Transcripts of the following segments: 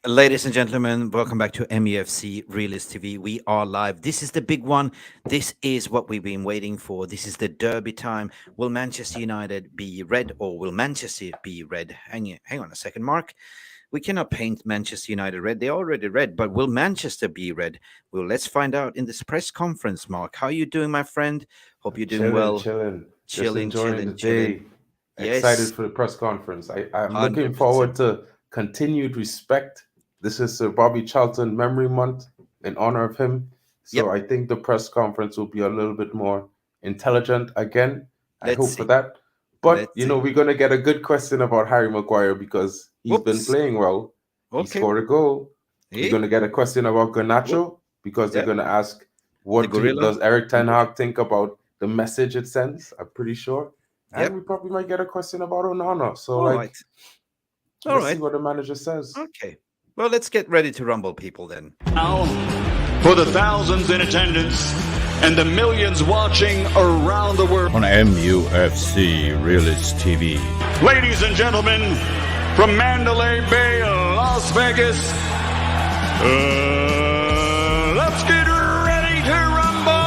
Ladies and gentlemen, welcome back to Mufc Realist TV. We are live. This is the big one. This is what we've been waiting for. This is the derby time. Will Manchester United be red or will Manchester be red? Hang on a second, Mark. We cannot paint Manchester United red. They're already red, but will Manchester be red? Well, let's find out in this press conference, Mark. How are you doing, my friend? Hope you're doing Chilling, well. chilling. Just Chilling, enjoying the chilling, chilling. day. Excited Yes, for the press conference. I'm looking 100%. forward to continued respect. This is Bobby Charlton Memory Month in honor of him. So Yep, I think the press conference will be a little bit more intelligent again. I let's hope for see. that. But, Let's see. we're going to get a good question about Harry Maguire because he's been Whoops. playing well. He Okay. scored a goal. We're Eh? going to get a question about Whoop. Garnacho because they're Yep. going to ask, The gorilla. does Eric Ten Emoji. Hag think about the message it sends? I'm pretty sure. And Yep. we probably might get a question about Onana. So, All right. All let's see right. what the manager says. Okay. Well, let's get ready to rumble people then. Now, for the thousands in attendance and the millions watching around the world. On MUFC Realist TV. Ladies and gentlemen, from Mandalay Bay, Las Vegas, let's get ready to rumble!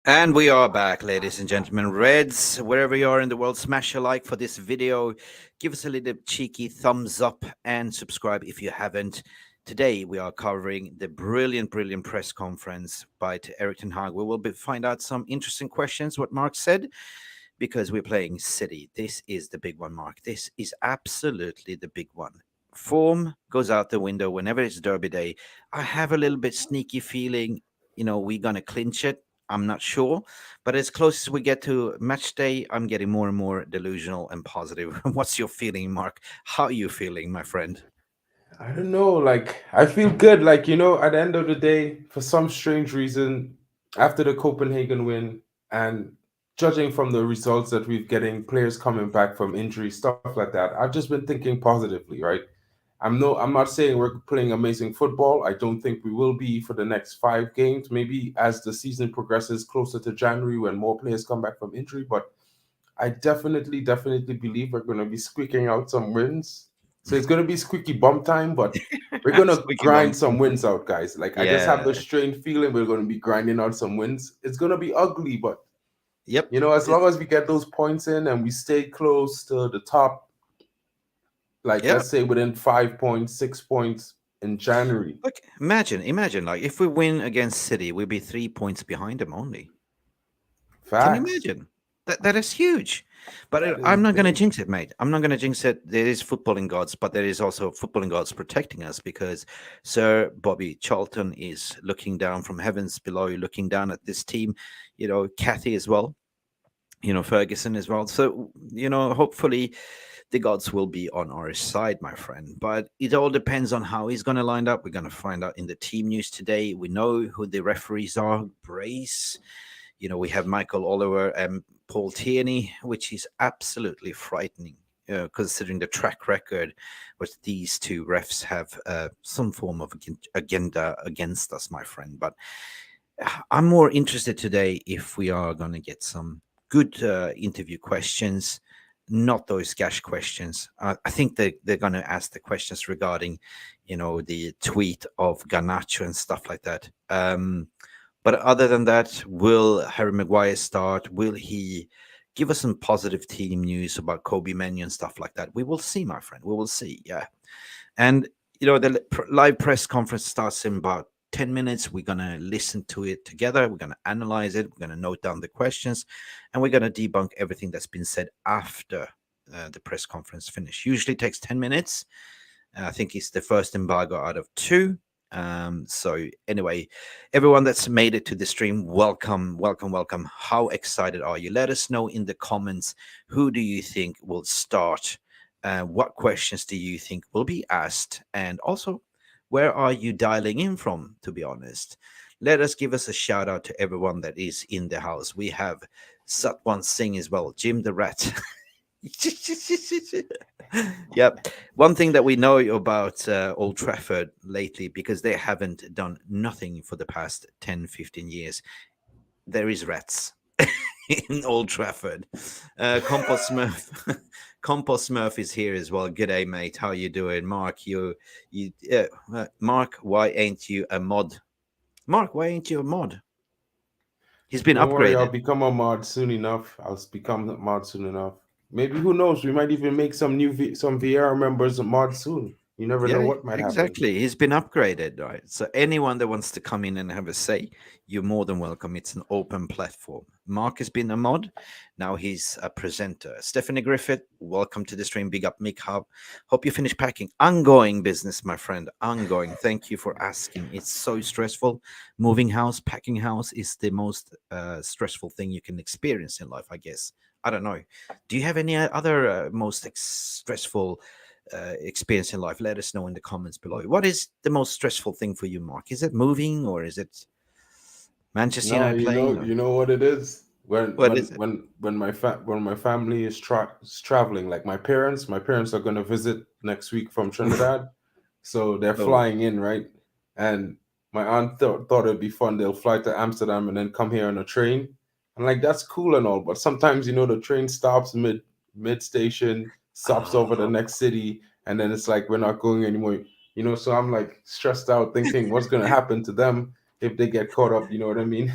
And we are back, ladies and gentlemen. Reds, wherever you are in the world, smash a like for this video. Give us a little cheeky thumbs up and subscribe if you haven't. Today, we are covering the brilliant press conference by Erik Ten Hag. We will find out some interesting questions, what Mark said, because we're playing City. This is the big one, Mark. This is absolutely the big one. Form goes out the window whenever it's Derby Day. I have a little bit sneaky feeling, we're going to clinch it. I'm not sure, but as close as we get to match day, I'm getting more and more delusional and positive. What's your feeling, Mark? How are you feeling, my friend? I don't know. I feel good. At the end of the day, for some strange reason, after the Copenhagen win and judging from the results that we've getting, players coming back from injury, stuff like that, I've just been thinking positively, right? I'm not saying we're playing amazing football. I don't think we will be for the next 5 games. Maybe as the season progresses closer to January when more players come back from injury, but I definitely believe we're going to be squeaking out some wins. So it's going to be squeaky bum time, but we're going to Squeaky grind bum. some wins out, guys. I just have Yeah. the strange feeling we're going to be grinding out some wins. It's going to be ugly, but Yep. as long as we get those points in and we stay close to the top, Yeah. let's say within 5 points, 6 points in January. Look, imagine, like if we win against City, we'll be 3 points behind them only. Can you Facts. imagine? That is huge. But That is I'm not going to big. jinx it, mate. I'm not going to jinx it. There is footballing gods, but there is also footballing gods protecting us because Sir Bobby Charlton is looking down from heavens below, looking down at this team. Kathy as well. Ferguson as well. So hopefully the gods will be on our side, my friend. But it all depends on how he's going to line up. We're going to find out in the team news today. We know who the referees are. Brace. We have Michael Oliver and Paul Tierney, which is absolutely frightening, considering the track record, which these two refs have some form of agenda against us, my friend. But I'm more interested today if we are going to get some good interview questions, not those gash questions. I think they're going to ask the questions regarding, the tweet of Garnacho and stuff like that. But other than that, will Harry Maguire start? Will he give us some positive team news about Kobe Menu and stuff like that? We will see, my friend. We will see. Yeah. And, the live press conference starts in about 10 minutes. We're going to listen to it together. We're going to analyze it. We're going to note down the questions. And we're going to debunk everything that's been said after the press conference finish. Usually takes 10 minutes. I think it's the first embargo out of two. So anyway, everyone that's made it to the stream, welcome, welcome, welcome. How excited are you? Let us know in the comments, who do you think will start? What questions do you think will be asked? And also, where are you dialing in from, to be honest? Let us give us a shout out to everyone that is in the house. We have Satwan Singh as well, Jim the Rat. Yep. One thing that we know about Old Trafford lately, because they haven't done nothing for the past 10, 15 years, there is rats in Old Trafford. Compost Smurf. Compost Smurf is here as well. G'day, mate. How you doing? Mark, Mark, why ain't you a mod? Mark, why ain't you a mod? He's been Don't worry, I'll upgraded. become a mod soon enough. I'll become a mod soon enough. Maybe, who knows? We might even make some some VR members a mod soon. You never know Yeah, what might happen. exactly. He's been upgraded, right? So anyone that wants to come in and have a say, you're more than welcome. It's an open platform. Mark has been a mod. Now he's a presenter. Stephanie Griffith, welcome to the stream. Big up, Mick Hub. Hope you finish packing. Ongoing business, my friend. Ongoing. Thank you for asking. It's so stressful. Moving house, packing house is the most stressful thing you can experience in life, I guess. I don't know. Do you have any other most stressful experience in life? Let us know in the comments below. What is the most stressful thing for you, Mark? Is it moving, or is it Manchester No, United playing? Or you know what it is. When what is it? when my family is traveling, like my parents are going to visit next week from Trinidad, so they're Oh, flying in, right? And my aunt thought it'd be fun. They'll fly to Amsterdam and then come here on a train. And like, that's cool and all, but sometimes, the train stops mid station, stops over the oh. next city, and then it's like we're not going anymore. So I'm like stressed out, thinking what's gonna happen to them if they get caught up. You know what I mean?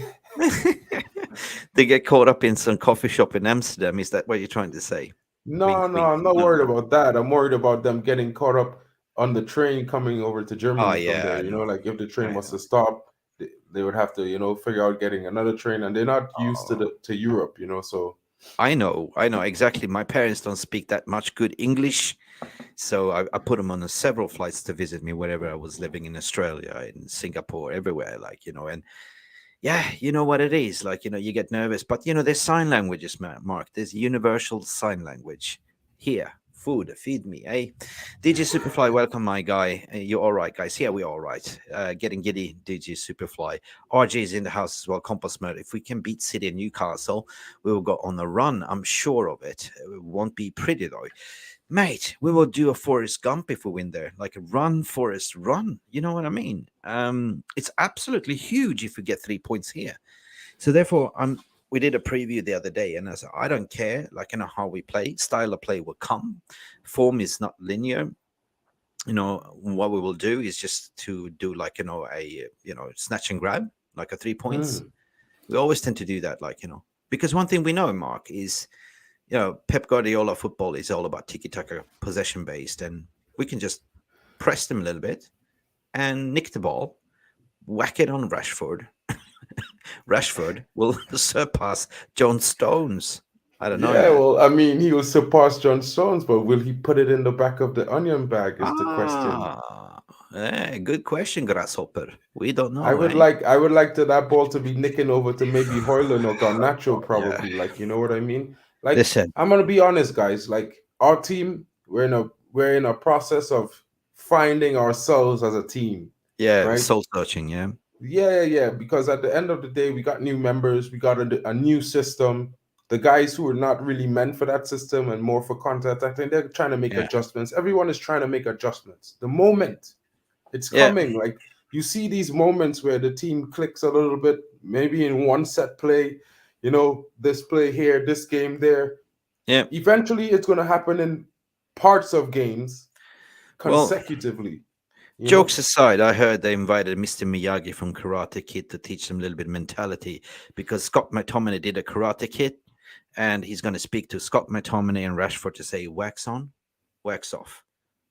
They get caught up in some coffee shop in Amsterdam. Is that what you're trying to say? No, Wink, no, wink. I'm not No, worried no. about that. I'm worried about them getting caught up on the train coming over to Oh Germany from yeah, there. I know. Like if the train I was know. to stop, they would have to, figure out getting another train, and they're not used to Oh, to Europe, so. I know. I know exactly. My parents don't speak that much good English. So I put them on several flights to visit me wherever I was living, in Australia, in Singapore, everywhere, and yeah, you know what it is. Like, you get nervous, but there's sign languages, Mark. There's universal sign language. Here, food, feed me, eh? DG Superfly, welcome, my guy. You're all right, guys. Yeah, we're all right. Getting giddy, DG Superfly. RG is in the house as well. Compost Mode. If we can beat City and Newcastle, we will go on a run. I'm sure of it. It won't be pretty, though. Mate, we will do a Forrest Gump if we win there, like a run, Forrest, run. You know what I mean? It's absolutely huge if we get 3 points here. So therefore, we did a preview the other day, and I said, I don't care, like, how we play. Style of play will come. Form is not linear. What we will do is just to do, like, a snatch and grab, like a 3 points. We always tend to do that, like, because one thing we know, Mark, is Pep Guardiola football is all about tiki-taka, possession based, and we can just press them a little bit and nick the ball, whack it on Rashford. Rashford will surpass John Stones. I don't know, Yeah, man. well, I mean, he will surpass John Stones, but will he put it in the back of the onion bag is the question. Good question, Grasshopper. We don't I know, would eh? like I would like to that ball to be nicking over to maybe Hoyland or Garnacho, Yeah. probably. Like, you know what I mean? Like, Listen, I'm gonna be honest, guys. Like, our team, we're in a process of finding ourselves as a team, yeah, right? soul searching, yeah. Yeah. Because at the end of the day, we got new members, we got a new system. The guys who are not really meant for that system and more for content, I think they're trying to make Yeah. adjustments. Everyone is trying to make adjustments. The moment it's Yeah. coming, like you see these moments where the team clicks a little bit, maybe in one set play, this play here, this game there. Yeah. Eventually, it's going to happen in parts of games Well, consecutively. jokes aside, I heard they invited Mr. Miyagi from Karate Kid to teach them a little bit of mentality, because Scott McTominay did a Karate Kid, and he's going to speak to Scott McTominay and Rashford to say, wax on, wax off,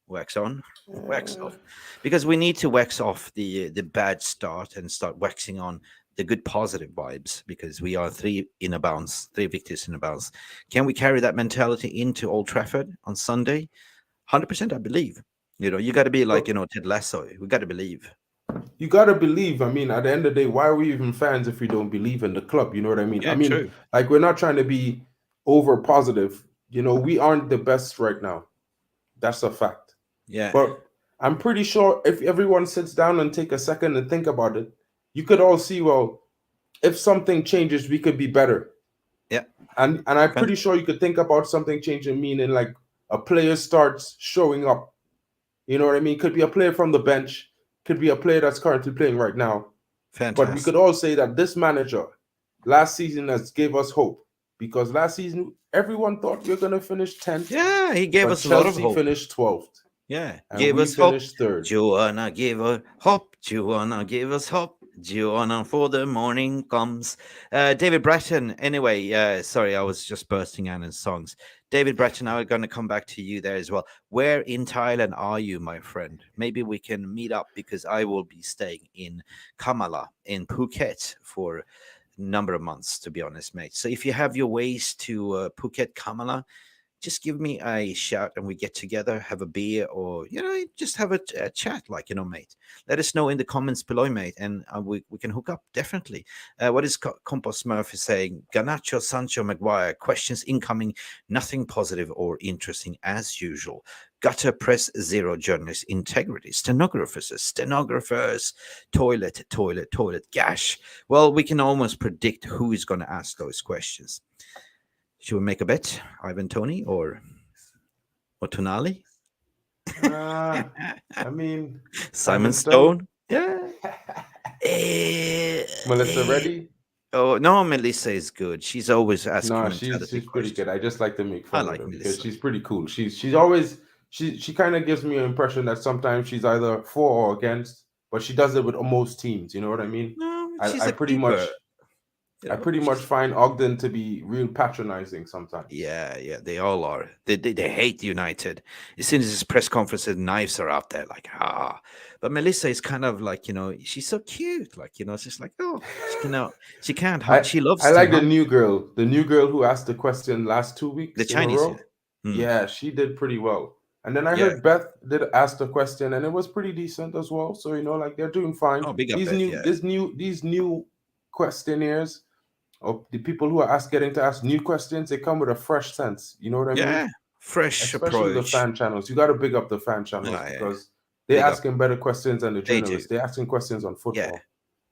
wax on, wax off. Because we need to wax off the bad start and start waxing on the good positive vibes, because we are three victors in a bounce. Can we carry that mentality into Old Trafford on Sunday? 100%, I believe. You got to be like, But Ted Lasso. We got to believe. you gotta believe. I mean, at the end of the day, why are we even fans if we don't believe in the club? You know what I mean? Yeah, I mean, true. like we're not trying to be over positive. You know, we aren't the best right now. That's a fact. Yeah, But I'm pretty sure if everyone sits down and take a second and think about it, you could all see, well, if something changes, we could be better. yeah. And I'm pretty sure you could think about something changing, meaning like a player starts showing up. You know what I mean? Could be a player from the bench, could be a player that's currently playing right now. But we could Fantastic. all say that this manager last season has gave us hope, because last season everyone thought we were going to finish 10th, Yeah, he gave but us a lot of Chelsea hope. finished 12th. Yeah, And give we us hope. finished 3rd. Joanna, give her hope. Joanna, give us hope. Joanna, for the morning comes. David Bratton. Anyway, sorry, I was just bursting out in songs. David Bratton, I'm going to come back to you there as well. Where in Thailand are you, my friend? Maybe we can meet up, because I will be staying in Kamala in Phuket for a number of months, to be honest, mate. So if you have your ways to Phuket, Kamala, just give me a shout and we get together, have a beer, or just have a chat, like, mate. Let us know in the comments below, mate, and we can hook up, definitely. What is Compost Murphy saying? Ganacho, Sancho, Maguire, questions incoming, nothing positive or interesting as usual. Gutter press zero, journalist integrity, stenographers, toilet, gash. Well, we can almost predict who is going to ask those questions. Should we make a bet, Ivan Tony or Tonali? I mean, Simon Stone? Yeah. Melissa Reddy? Oh, no, Melissa is good. She's always asking No, mentality she's pretty questions. good. I just like to make I fun of like her because Melissa. she's pretty cool. She's always she kind of gives me an impression that sometimes she's either for or against, but she does it with most teams. You know what I mean? No, she's I a pretty keeper. much I pretty much find Ogden to be real patronizing sometimes. Yeah, they all are. They hate United. As soon as this press conference, the knives are out there, like, ah. But Melissa is kind of like, she's so cute. Like, it's just like, oh, she can't hide. She loves I to like the hide. new girl who asked the question last 2 weeks The in a Chinese, row. yeah. Yeah, she did pretty well. And then I Yeah. heard Beth did ask the question, and it was pretty decent as well. So like they're doing fine. Oh, big up These Beth, these new questionnaires, or the people who are getting to ask new questions, they come with a fresh sense. You know what I mean? yeah. Fresh Especially the approach. fan channels. You got to big up the fan channels Yeah. because they're Big up. asking better questions than the They do. journalists. They're asking questions on football. Yeah.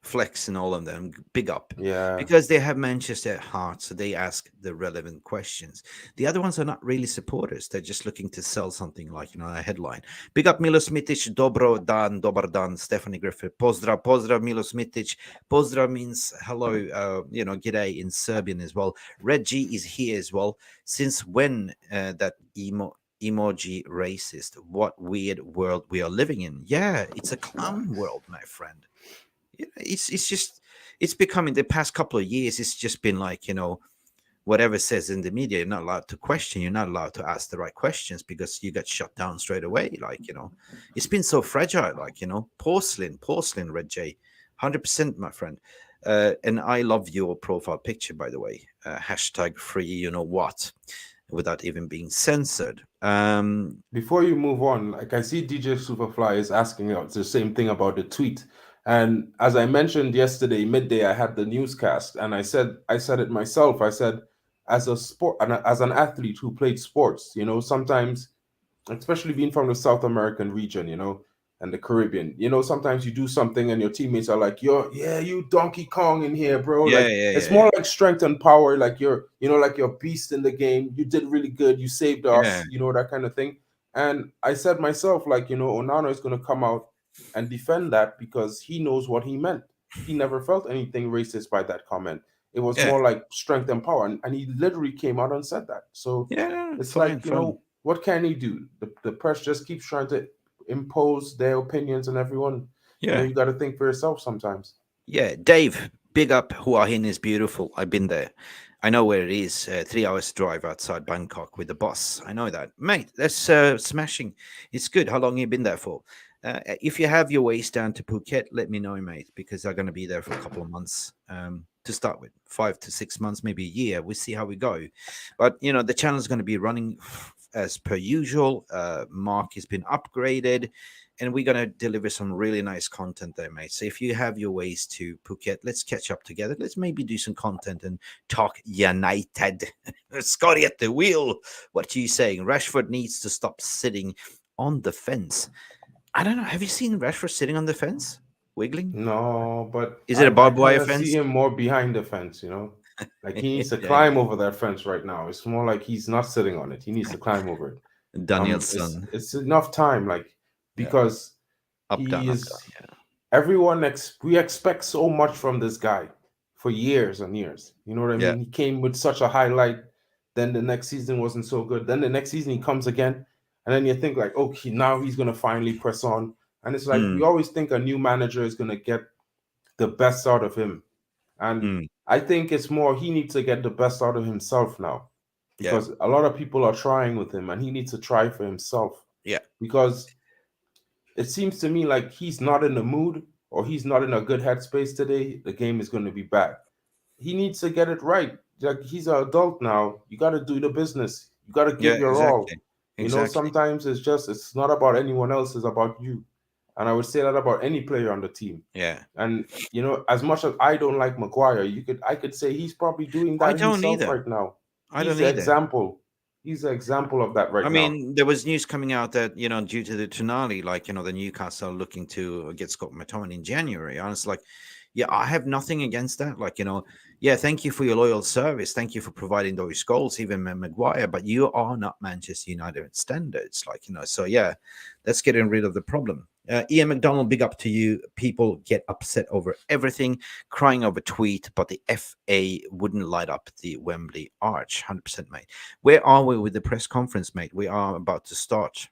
Flex and all of them, big up. Yeah. Because they have Manchester at heart, so they ask the relevant questions. The other ones are not really supporters. They're just looking to sell something, like, a headline. Big up Milo Smitic, dobro dan, dobar dan, Stephanie Griffith. Pozdrav Milo Smitic. Pozdrav means hello, g'day in Serbian as well. Reggie is here as well. Since when that emoji racist? What weird world we are living in. Yeah, it's a clown world, my friend. It's becoming, the past couple of years, it's just been like, whatever says in the media, you're not allowed to question, you're not allowed to ask the right questions, because you get shut down straight away. Like, it's been so fragile, like, porcelain, Red J, 100%, my friend. And I love your profile picture, by the way. Hashtag free, what, without even being censored. Before you move on, like I see DJ Superfly is asking us the same thing about the tweet. And as I mentioned yesterday, midday, I had the newscast, and I said it myself. I said, as an athlete who played sports, sometimes, especially being from the South American region, and the Caribbean, sometimes you do something and your teammates are like, you Donkey Kong in here, bro. It's more like strength and power. Like you're a beast in the game. You did really good. You saved us, that kind of thing. And I said myself, like, Onana is going to come out and defend that because he knows what he meant. He never felt anything racist by that comment. It was more like strength and power. And he literally came out and said that. So it's fine. What can he do? The press just keeps trying to impose their opinions on everyone. You got to think for yourself sometimes. Dave, big up. Hua Hin is beautiful. I've been there. I know where it is. 3 hours drive outside Bangkok with the bus. I know that, mate. That's smashing. It's good. How long have you been there for? If you have your ways down to Phuket, let me know, mate, because I'm going to be there for a couple of months to start with. 5 to 6 months, maybe a year. We'll see how we go. But, the channel is going to be running as per usual. Mark has been upgraded, and we're going to deliver some really nice content there, mate. So if you have your ways to Phuket, let's catch up together. Let's maybe do some content and talk United. Scotty at the wheel. What are you saying? Rashford needs to stop sitting on the fence. I don't know. Have you seen Rashford sitting on the fence? Wiggling? No, but Is it a barbed wire kinda fence? see him more behind the fence, Like he needs to Yeah, climb over that fence right now. It's more like he's not sitting on it. He needs to climb over it. Danielson. It's enough time, like, because Up, down, he up, is down. Yeah. we expect so much from this guy for years and years. You know what I Yeah. mean? He came with such a highlight, then the next season wasn't so good. Then the next season he comes again, and then you think like, okay, now he's gonna finally press on. And it's like we always think a new manager is gonna get the best out of him. And I think it's more he needs to get the best out of himself now. Because a lot of people are trying with him and he needs to try for himself. Yeah. Because it seems to me like he's not in the mood or he's not in a good headspace today. The game is going to be bad. He needs to get it right. Like he's an adult now. You got to do the business. You got to give your all. Sometimes it's not about anyone else. It's about you. And I would say that about any player on the team. Yeah. And as much as I don't like Maguire, I could say he's probably doing that himself right now. He's the example. He's the example of that right now. I mean, there was news coming out that, due to the Tonali, like, the Newcastle looking to get Scott McTominay in January. And it's like, yeah, I have nothing against that. Like, thank you for your loyal service. Thank you for providing those goals, even Maguire, but you are not Manchester United standards. Like, so yeah, let's get rid of the problem. Ian McDonald, big up to you. People get upset over everything, crying over tweet, but the FA wouldn't light up the Wembley arch. 100%, mate. Where are we with the press conference, mate? We are about to start.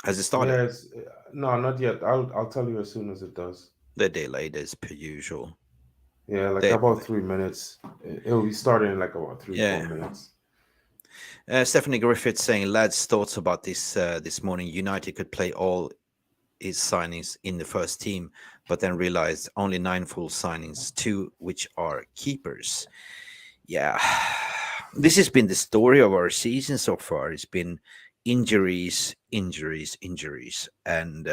Has it started? Yes. No, not yet. I'll tell you as soon as it does. They're delayed as per usual. Yeah, like about 3 minutes. It'll be starting in like about 4 minutes. Stephanie Griffith saying, lads, thoughts about this morning. United could play all his signings in the first team, but then realized only 9 full signings, 2 which are keepers. Yeah, this has been the story of our season so far. It's been injuries, and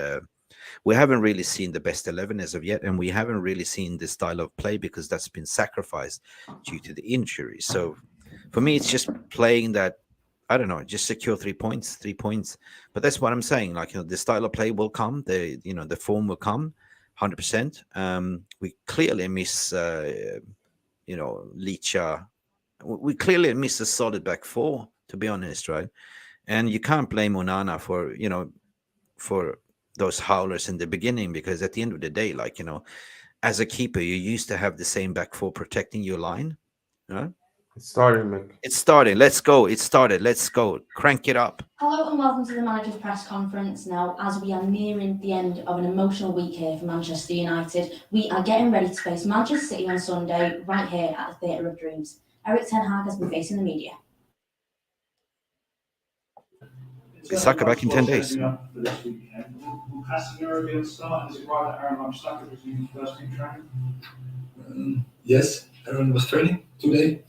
we haven't really seen the best 11 as of yet, and we haven't really seen the style of play because that's been sacrificed due to the injuries. So for me, it's just playing that, I don't know, just secure 3 points. But that's what I'm saying. Like, the style of play will come, the form will come 100%. We clearly miss, Licha. We clearly miss a solid back four, to be honest, right? And you can't blame Onana for those howlers in the beginning, because at the end of the day, like, as a keeper, you used to have the same back four protecting your line. It's starting, Mick. It's starting. Let's go. It started. Let's go. Crank it up. Hello and welcome to the manager's press conference. Now, as we are nearing the end of an emotional week here for Manchester United, we are getting ready to face Manchester City on Sunday, right here at the Theatre of Dreams. Erik Ten Hag has been facing the media. Saka back in 10 days. Yes, Aaron was training today,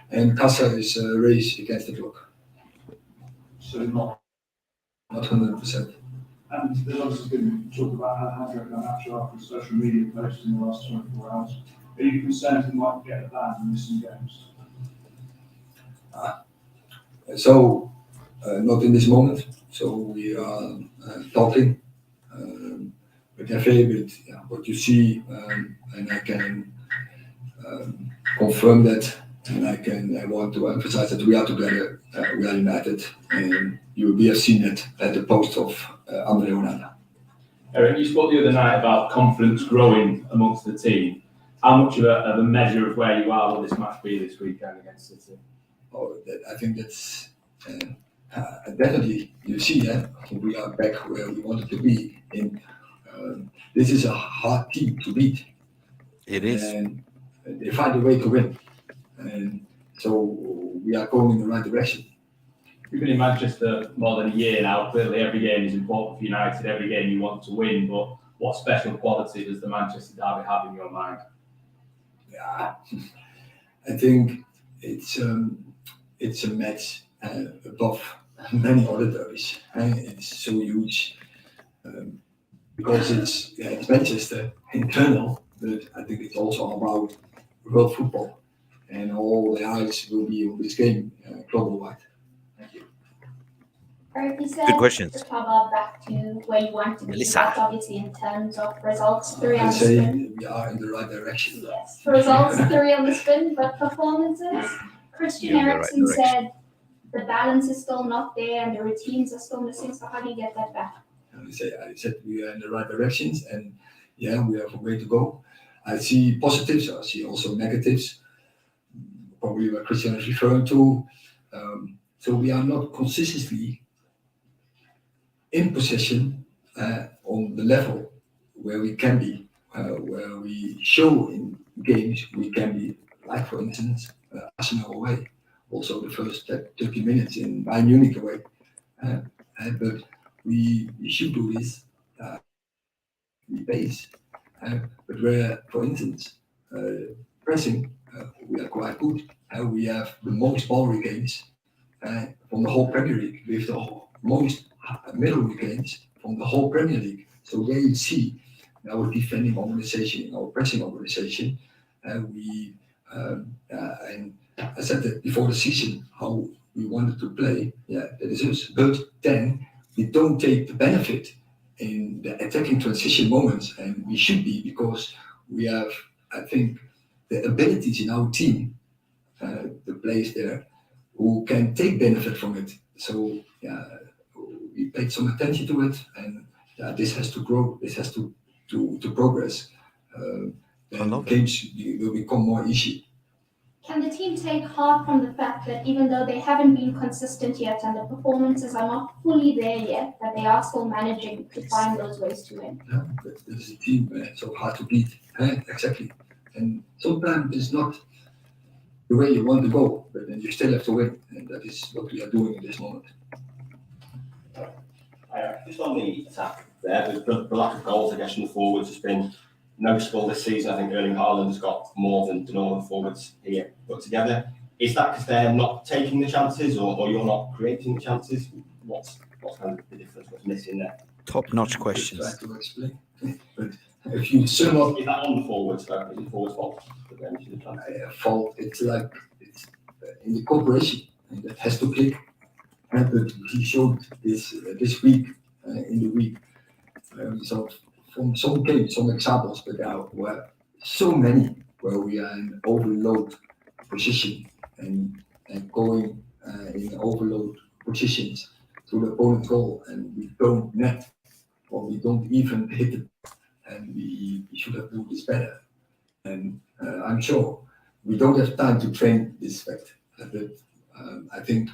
and Casa is a race against the clock. So not 100%. And there's obviously been talk about how to go after social media posts in the last 24 hours. Are you concerned he might get a ban and miss some games? Not in this moment. So we are talking with FA, with what you see, and I can confirm that, and I want to emphasize that we are together, we are united, and you will have seen it at the post of Andre Onana. Erik, you spoke the other night about confidence growing amongst the team. How much of a measure of where you are will this match be this weekend against City? I think that's definitely, you see that we are back where we wanted to be. This is a hard team to beat. It is. And they find a way to win. And so we are going in the right direction. You've been in Manchester more than a year now. Clearly every game is important for United, every game you want to win, but what special quality does the Manchester derby have in your mind? Yeah, I think it's a match above many other derbies. It's so huge because it's Manchester internal, but I think it's also about world football, and all the eyes will be on this game global-wide. Thank you. Erik, you said Good questions. the club are back to where you want to be. Melissa. That's obviously in terms of results, 3 on I'd the say spin. we are in the right direction. Yes, for results, 3 on the spin, but performances. Christian You're in the right Eriksen direction. said the balance is still not there and the routines are still missing. So how do you get that back? I said we are in the right directions, and yeah, we have a way to go. I see positives. I see also negatives. Probably what Christian is referring to. So we are not consistently in possession on the level where we can be, where we show in games we can be, like for instance, Arsenal away, also the first 30 minutes in Bayern Munich away. But we should do this pace. But where, for instance, pressing, we are quite good. We have the most ball regains from the whole Premier League. We have the most middle regains from the whole Premier League. So there you see our defending organization, our pressing organization, and I said that before the season, how we wanted to play. Yeah, that is us. But then we don't take the benefit in the attacking transition moments, and we should be, because we have, I think, the abilities in our team, the players there, who can take benefit from it. So yeah, we paid some attention to it, and yeah, this has to grow. This has to progress. Then games will become more easy. Can the team take heart from the fact that even though they haven't been consistent yet and the performances are not fully there yet, that they are still managing to find those ways to win? Yeah, that is a team so hard to beat. Exactly. And sometimes it's not the way you want to go, but then you still have to win. And that is what we are doing in this moment. Just on the attack there, the lack of goals, I guess, from the forwards has been noticeable this season. I think Erling Haaland has got more than the northern forwards here put together. Is that because they're not taking the chances, or you're not creating the chances? What's kind of the difference? What's missing there? Top-notch questions. I try to explain. But if you sum up, is that on the forwards? Though? Is it the forwards' fault? Fault. It's like it's in the cooperation, and that has to click. But he showed this week in the week. So from some games, some examples, but there were so many where we are in overload position and going in overload positions to the opponent goal, and we don't net, or we don't even hit it, and we should have done this better. And I'm sure we don't have time to train this fact, but I think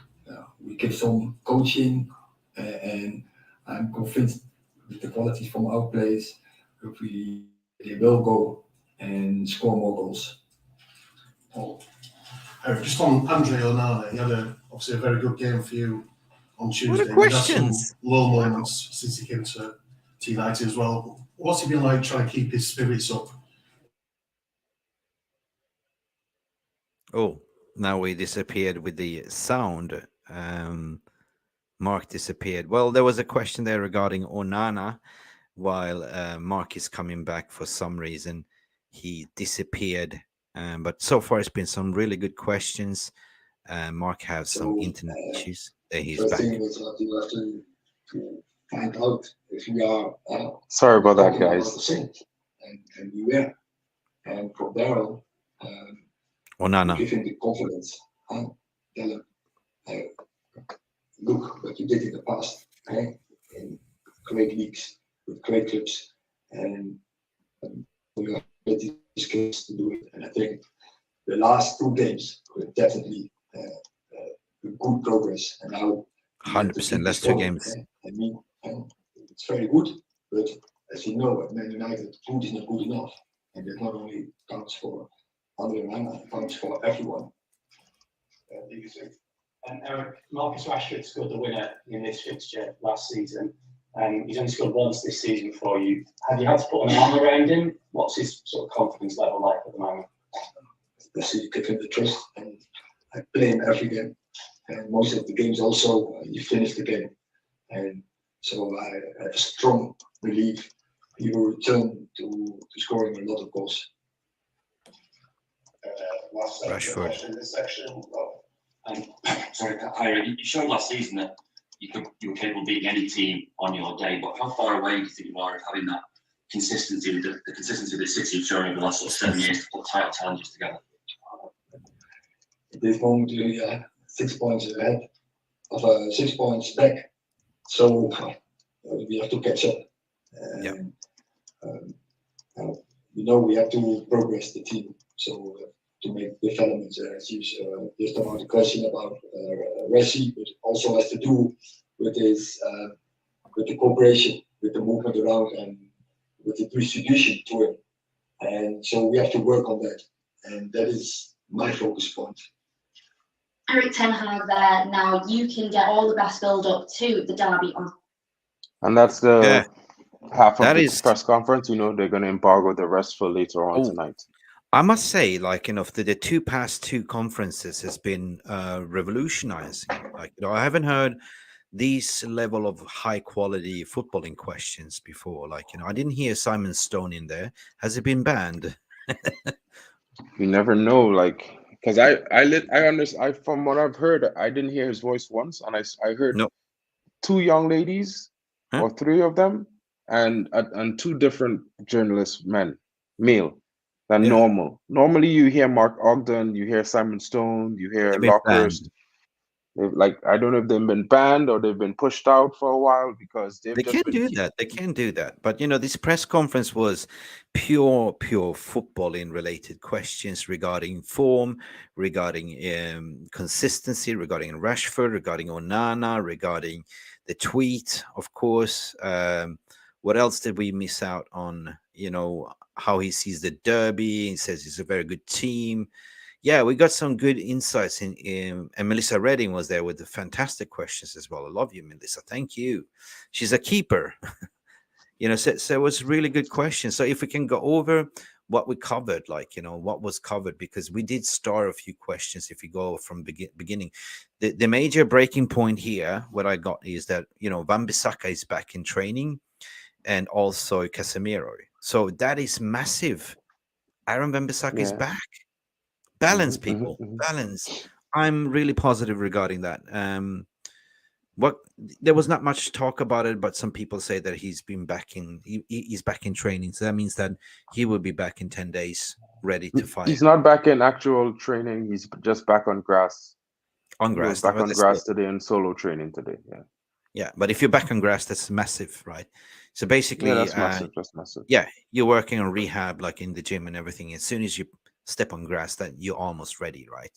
we give some coaching, and I'm convinced with the qualities from our players, they will go and score more goals. Just on Andre Onana, he had obviously a very good game for you on Tuesday. What are questions? Some low moments since he came to United as well. What's he been like trying to keep his spirits up? Oh, now we disappeared with the sound. Mark disappeared. Well, there was a question there regarding Onana. While Mark is coming back, for some reason he disappeared. But so far it's been some really good questions. Mark has some internet issues. There he's back. Thing is that you have to find out if we are. Sorry about that, guys. And we were. And from there on, Onana. give him the confidence. Tell him, look what you did in the past. In great leagues, with great clubs, and we have the skills to do it. And I think the last 2 games were definitely good progress. And now 100% last 2 games. I mean, it's very good, but as you know, at Man United, food is not good enough, and that not only counts for Andre Onana, it counts for everyone. And Erik, Marcus Rashford scored the winner in this fixture last season. He's only scored once this season for you. Have you had to put an arm around him? What's his sort of confidence level like at the moment? Especially give him the trust, and I play him every game. and most of the games also you finish the game. And so I have a strong belief he will return to scoring a lot of goals. Last Rashford. question in this section. Sorry, Ira, you showed last season that you were capable of beating any team on your day, but how far away do you think you are of having that consistency, the consistency of the City have shown over the last sort of 7 years to put title challenges together? At this moment, we are 6 points ahead, of 6 points back. So we have to catch up. We have to progress the team. So to make developments, as you just about the question about Resi, but also has to do with his with the cooperation, with the movement around, and with the distribution to him. And so we have to work on that, and that is my focus point. Erik Ten Hag there. Now you can get all the best build up to the derby on. And that's the half of the is press conference. They're going to embargo the rest for later on tonight. I must say, the two past two conferences has been revolutionizing. I haven't heard these level of high quality footballing questions before. I didn't hear Simon Stone in there. Has it been banned? You never know, because I from what I've heard, I didn't hear his voice once, and I heard two young ladies or three of them, and two different journalists, male. Than normal. Normally, you hear Mark Ogden, you hear Simon Stone, you hear Lockhurst. I don't know if they've been banned or they've been pushed out for a while because They can do that. They can do that. But this press conference was pure footballing related questions regarding form, regarding consistency, regarding Rashford, regarding Onana, regarding the tweet, of course. What else did we miss out on? How he sees the derby. He says it's a very good team. Yeah, we got some good insights in and Melissa Redding was there with the fantastic questions as well. I love you, Melissa. Thank you. She's a keeper. So it was really good questions. So if we can go over what we covered, what was covered, because we did start a few questions. If we go from beginning, the major breaking point here, what I got is that Wan-Bissaka is back in training, and also Casemiro. So that is massive. Aaron Wan-Bissaka is back. Balance, people. Balance. I'm really positive regarding that. There was not much talk about it, but some people say that he's been back he's back in training. So that means that he will be back in 10 days, ready to fight. He's not back in actual training. He's just back on grass. On grass. Back on grass today and solo training today. Yeah. Yeah, but if you're back on grass, that's massive, right? So basically, that's massive. That's massive. Yeah, you're working on rehab, in the gym and everything. As soon as you step on grass, that you're almost ready, right,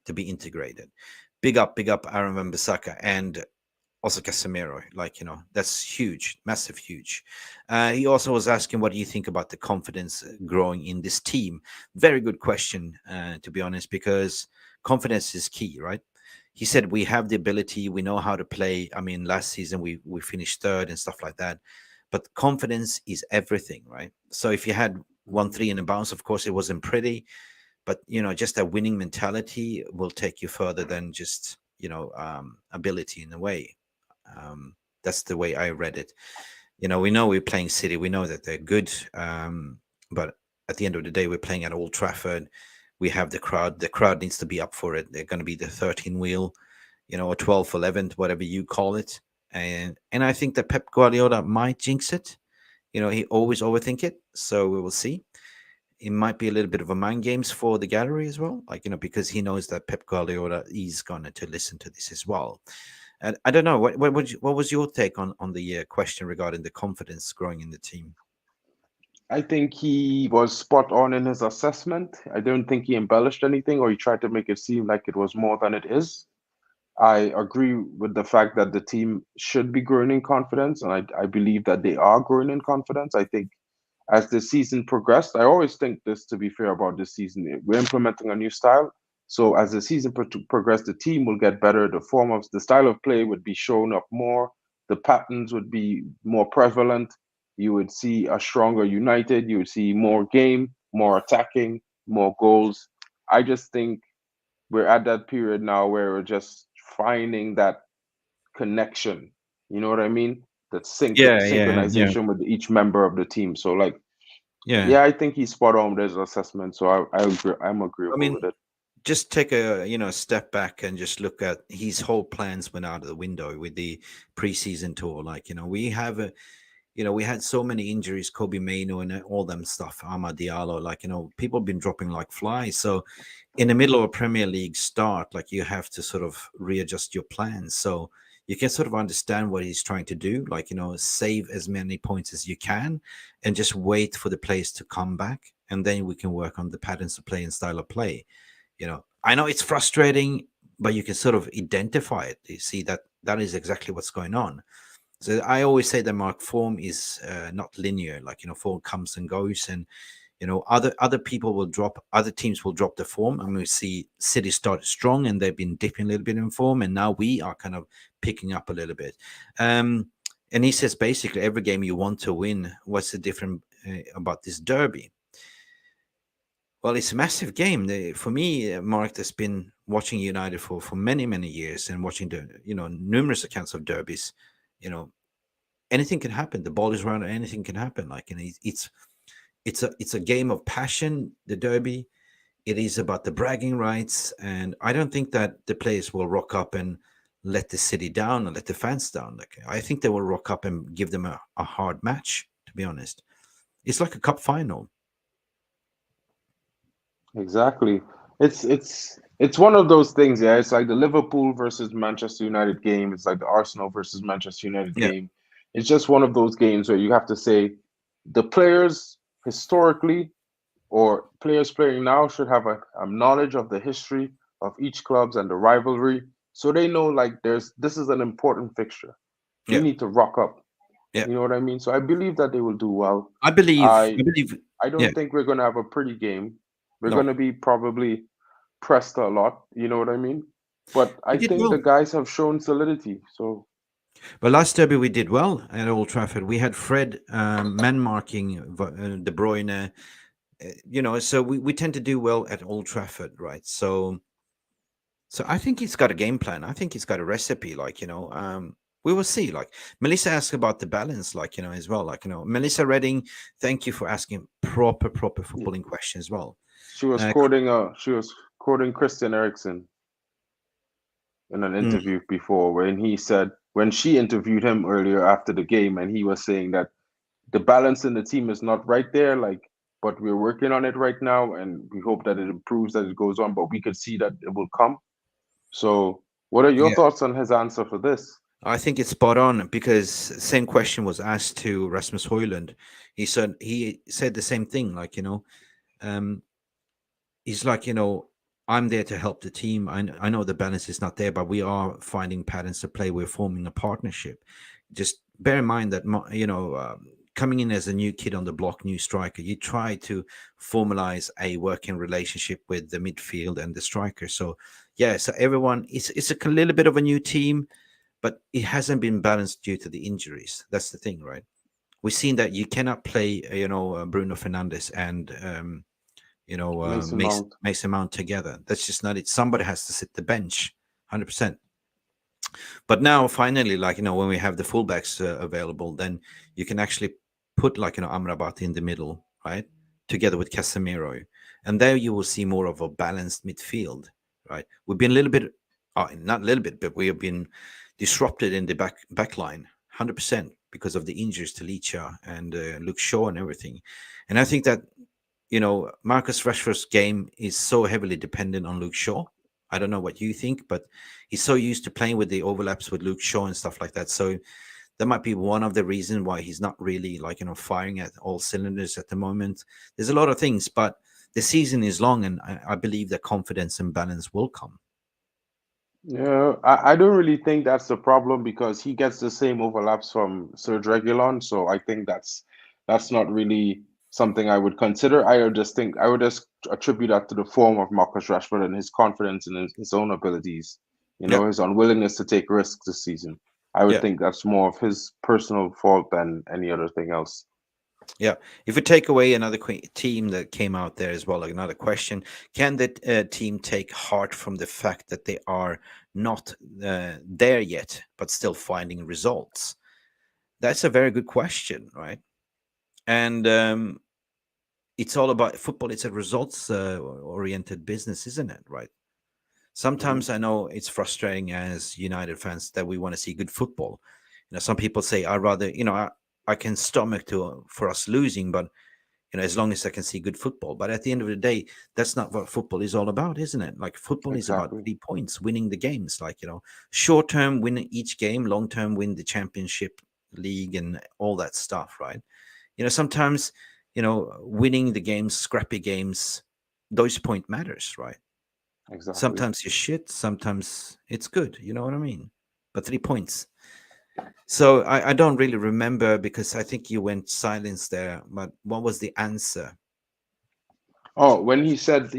to be integrated. Big up, Aaron Wan-Bissaka, and also Casemiro. That's huge, massive, huge. He also was asking, what do you think about the confidence growing in this team? Very good question, to be honest, because confidence is key, right? He said we have the ability, we know how to play. I mean, last season we finished third and stuff like that. But confidence is everything, right? So if you had 1-3 in a bounce, of course, it wasn't pretty. But, just a winning mentality will take you further than just, ability in a way. That's the way I read it. We know we're playing City. We know that they're good. But at the end of the day, we're playing at Old Trafford. We have the crowd. The crowd needs to be up for it. They're going to be the 13 wheel, or 12th, 11th, whatever you call it. And I think that Pep Guardiola might jinx it. He always overthink it. So we will see. It might be a little bit of a mind games for the gallery as well. Because he knows that Pep Guardiola is going to listen to this as well. And I don't know. What was your take on the question regarding the confidence growing in the team? I think he was spot on in his assessment. I don't think he embellished anything or he tried to make it seem like it was more than it is. I agree with the fact that the team should be growing in confidence, and I believe that they are growing in confidence. I think as the season progressed, I always think this, to be fair, about this season, we're implementing a new style. So as the season progressed, the team will get better. The style of play would be shown up more. The patterns would be more prevalent. You would see a stronger United. You would see more game, more attacking, more goals. I just think we're at that period now where we're just finding that connection. You know what I mean? That Yeah, synchronization with each member of the team. So like, yeah. I think he's spot on with his assessment. So I agree. I'm agreeable I mean, with it. just take a step back and just look at his whole plans went out of the window with the preseason tour. Like, we have we had so many injuries, Kobe Maino and all them stuff, Amad Diallo, like, people have been dropping like flies. So in the middle of a Premier League start, like, you have to sort of readjust your plans. So you can sort of understand what he's trying to do, like, save as many points as you can and just wait for the players to come back. And then we can work on the patterns of play and style of play. I know it's frustrating, but you can sort of identify it. You see that is exactly what's going on. So I always say that, Mark, form is not linear. Like, form comes and goes, and other people will drop, other teams will drop the form. I mean, we see City started strong and they've been dipping a little bit in form, and now we are kind of picking up a little bit. And he says basically every game you want to win. What's the difference about this derby? Well, it's a massive game. For me, Mark, has been watching United for many, many years and watching the numerous accounts of derbies. Anything can happen. The ball is around, anything can happen. Like, it's a game of passion. The derby, it is about the bragging rights, and I don't think that the players will rock up and let the city down and let the fans down. Like, I think they will rock up and give them a hard match. To be honest, it's like a cup final. Exactly. It's one of those things, yeah. It's like the Liverpool versus Manchester United game. It's like the Arsenal versus Manchester United game. It's just one of those games where you have to say the players historically or players playing now should have a knowledge of the history of each clubs and the rivalry, so they know like this is an important fixture. We need to rock up. You know what I mean? So I believe that they will do well. I believe. I don't think we're going to have a pretty game. We're going to be probably pressed a lot. You know what I mean? But I think the guys have shown solidity. So, but last derby we did well at Old Trafford. We had Fred man marking De Bruyne. So we tend to do well at Old Trafford, right? So I think he's got a game plan. I think he's got a recipe. Like, we will see. Like, Melissa asked about the balance, like, as well. Like, Melissa Redding, thank you for asking proper footballing questions as well. She was quoting Christian Eriksen in an interview before, when she interviewed him earlier after the game, and he was saying that the balance in the team is not right there, like, but we're working on it right now, and we hope that it improves as it goes on, but we could see that it will come. So what are your thoughts on his answer for this? I think it's spot on, because same question was asked to Rasmus Højlund. He said the same thing, like, he's like, I'm there to help the team. I know the balance is not there, but we are finding patterns to play. We're forming a partnership. Just bear in mind that, coming in as a new kid on the block, new striker, you try to formalize a working relationship with the midfield and the striker. So, so everyone, it's a little bit of a new team, but it hasn't been balanced due to the injuries. That's the thing, right? We've seen that you cannot play, Bruno Fernandes and, Mason Mount together. That's just not it. Somebody has to sit the bench, 100%. But now, finally, like, when we have the fullbacks available, then you can actually put, like, Amrabat in the middle, right, together with Casemiro, and there you will see more of a balanced midfield, right? We've been a little bit, not a little bit, but we have been disrupted in the back line, 100%, because of the injuries to Licha and Luke Shaw and everything. And I think that, Marcus Rashford's game is so heavily dependent on Luke Shaw. I don't know what you think, but he's so used to playing with the overlaps with Luke Shaw and stuff like that. So that might be one of the reasons why he's not really, like, firing at all cylinders at the moment. There's a lot of things, but the season is long, and I believe that confidence and balance will come. Yeah, I don't really think that's the problem, because he gets the same overlaps from Serge Reguilon. So I think that's not really something I would consider. I would just attribute that to the form of Marcus Rashford and his confidence in his own abilities. His unwillingness to take risks this season. I would think that's more of his personal fault than any other thing else. Yeah. If we take away another team that came out there as well, like another question, can the team take heart from the fact that they are not there yet, but still finding results? That's a very good question, right? And it's all about football. It's a results oriented business, isn't it? Right. Sometimes I know it's frustrating as United fans that we want to see good football. Some people say I rather, I can stomach for us losing, but as long as I can see good football. But at the end of the day, that's not what football is all about, isn't it? Like football is about 3 points, winning the games. Like, short term win each game, long term win the championship league and all that stuff, right? Sometimes, winning the games, scrappy games, those point matters, right? Exactly. Sometimes you shit, sometimes it's good. You know what I mean? But 3 points. So I don't really remember because I think you went silence there. But what was the answer? Oh, when he said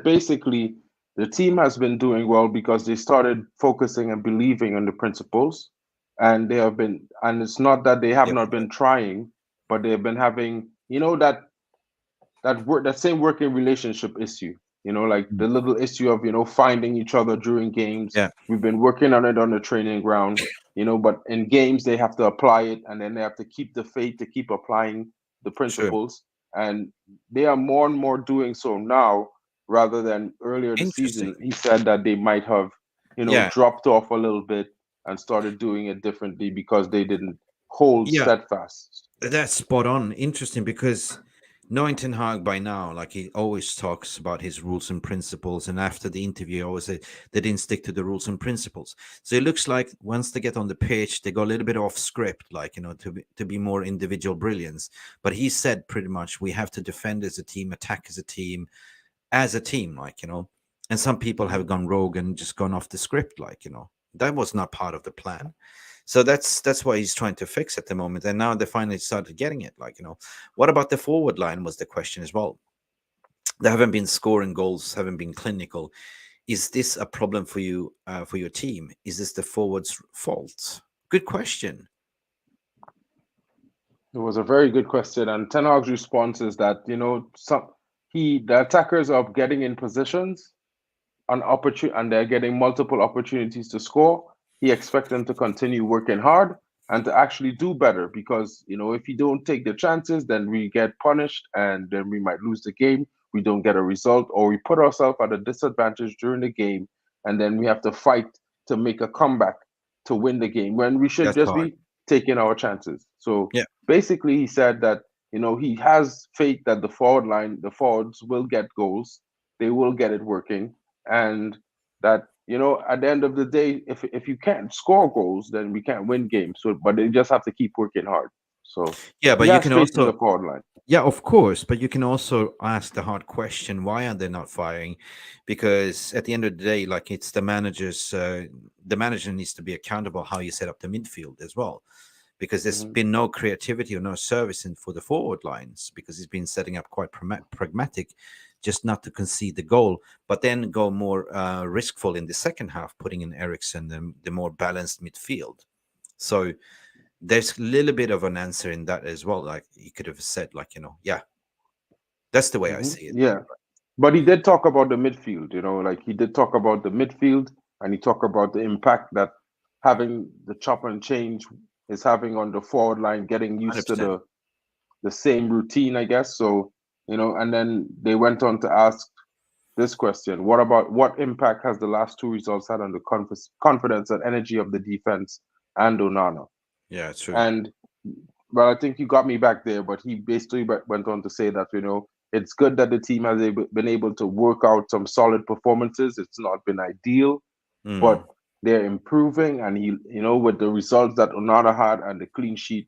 basically the team has been doing well because they started focusing and believing on the principles, and they have been, and it's not that they have not been trying, but they have been having, that same working relationship issue. Like the little issue of finding each other during games. Yeah. We've been working on it on the training ground. But in games they have to apply it, and then they have to keep the faith to keep applying the principles. And they are more and more doing so now rather than earlier this season. He said that they might have, dropped off a little bit and started doing it differently because they didn't hold steadfast. That's spot on. Interesting, because knowing Ten Hag by now, like he always talks about his rules and principles, and after the interview, he always said they didn't stick to the rules and principles. So it looks like once they get on the pitch, they go a little bit off script, like to be more individual brilliance. But he said pretty much we have to defend as a team, attack as a team, like And some people have gone rogue and just gone off the script, like that was not part of the plan. So that's why he's trying to fix at the moment. And now they finally started getting it. Like, what about the forward line was the question as well. They haven't been scoring goals, haven't been clinical. Is this a problem for you, for your team? Is this the forwards' fault? Good question. It was a very good question. And Ten Hag's response is that, the attackers are getting in positions and they're getting multiple opportunities to score. He expects them to continue working hard and to actually do better because, if you don't take the chances, then we get punished and then we might lose the game. We don't get a result, or we put ourselves at a disadvantage during the game, and then we have to fight to make a comeback to win the game when we should be taking our chances. So basically he said that, he has faith that the forwards will get goals. They will get it working. And that, at the end of the day, if you can't score goals, then we can't win games. So, but they just have to keep working hard. So but you can also the forward line. Yeah, of course, but you can also ask the hard question: why are they not firing? Because at the end of the day, like it's the manager's, the manager needs to be accountable how you set up the midfield as well. Because there's been no creativity or no servicing for the forward lines because he's been setting up quite pragmatic, just not to concede the goal, but then go more riskful in the second half, putting in Eriksen, the more balanced midfield. So there's a little bit of an answer in that as well. Like he could have said, like, that's the way I see it. Yeah. But he did talk about the midfield, like he did talk about the midfield, and he talked about the impact that having the chop and change is having on the forward line, getting used 100%. To the same routine, I guess. So, and then they went on to ask this question: what impact has the last 2 results had on the confidence and energy of the defense and Onana? Yeah, true. And well, I think you got me back there, but he basically went on to say that, it's good that the team has been able to work out some solid performances. It's not been ideal, but they're improving. And he, with the results that Onana had and the clean sheet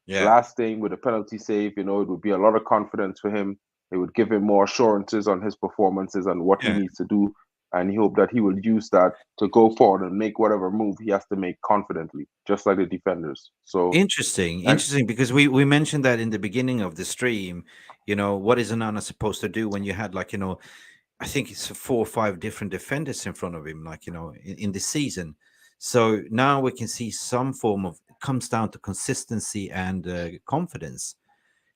last thing with a penalty save, it would be a lot of confidence for him. It would give him more assurances on his performances and what he needs to do. And he hoped that he will use that to go forward and make whatever move he has to make confidently, just like the defenders. So interesting, because we mentioned that in the beginning of the stream. What is Onana supposed to do when you had, like, I think it's 4 or 5 different defenders in front of him, like, in the season. So now we can see some form of, it comes down to consistency and confidence.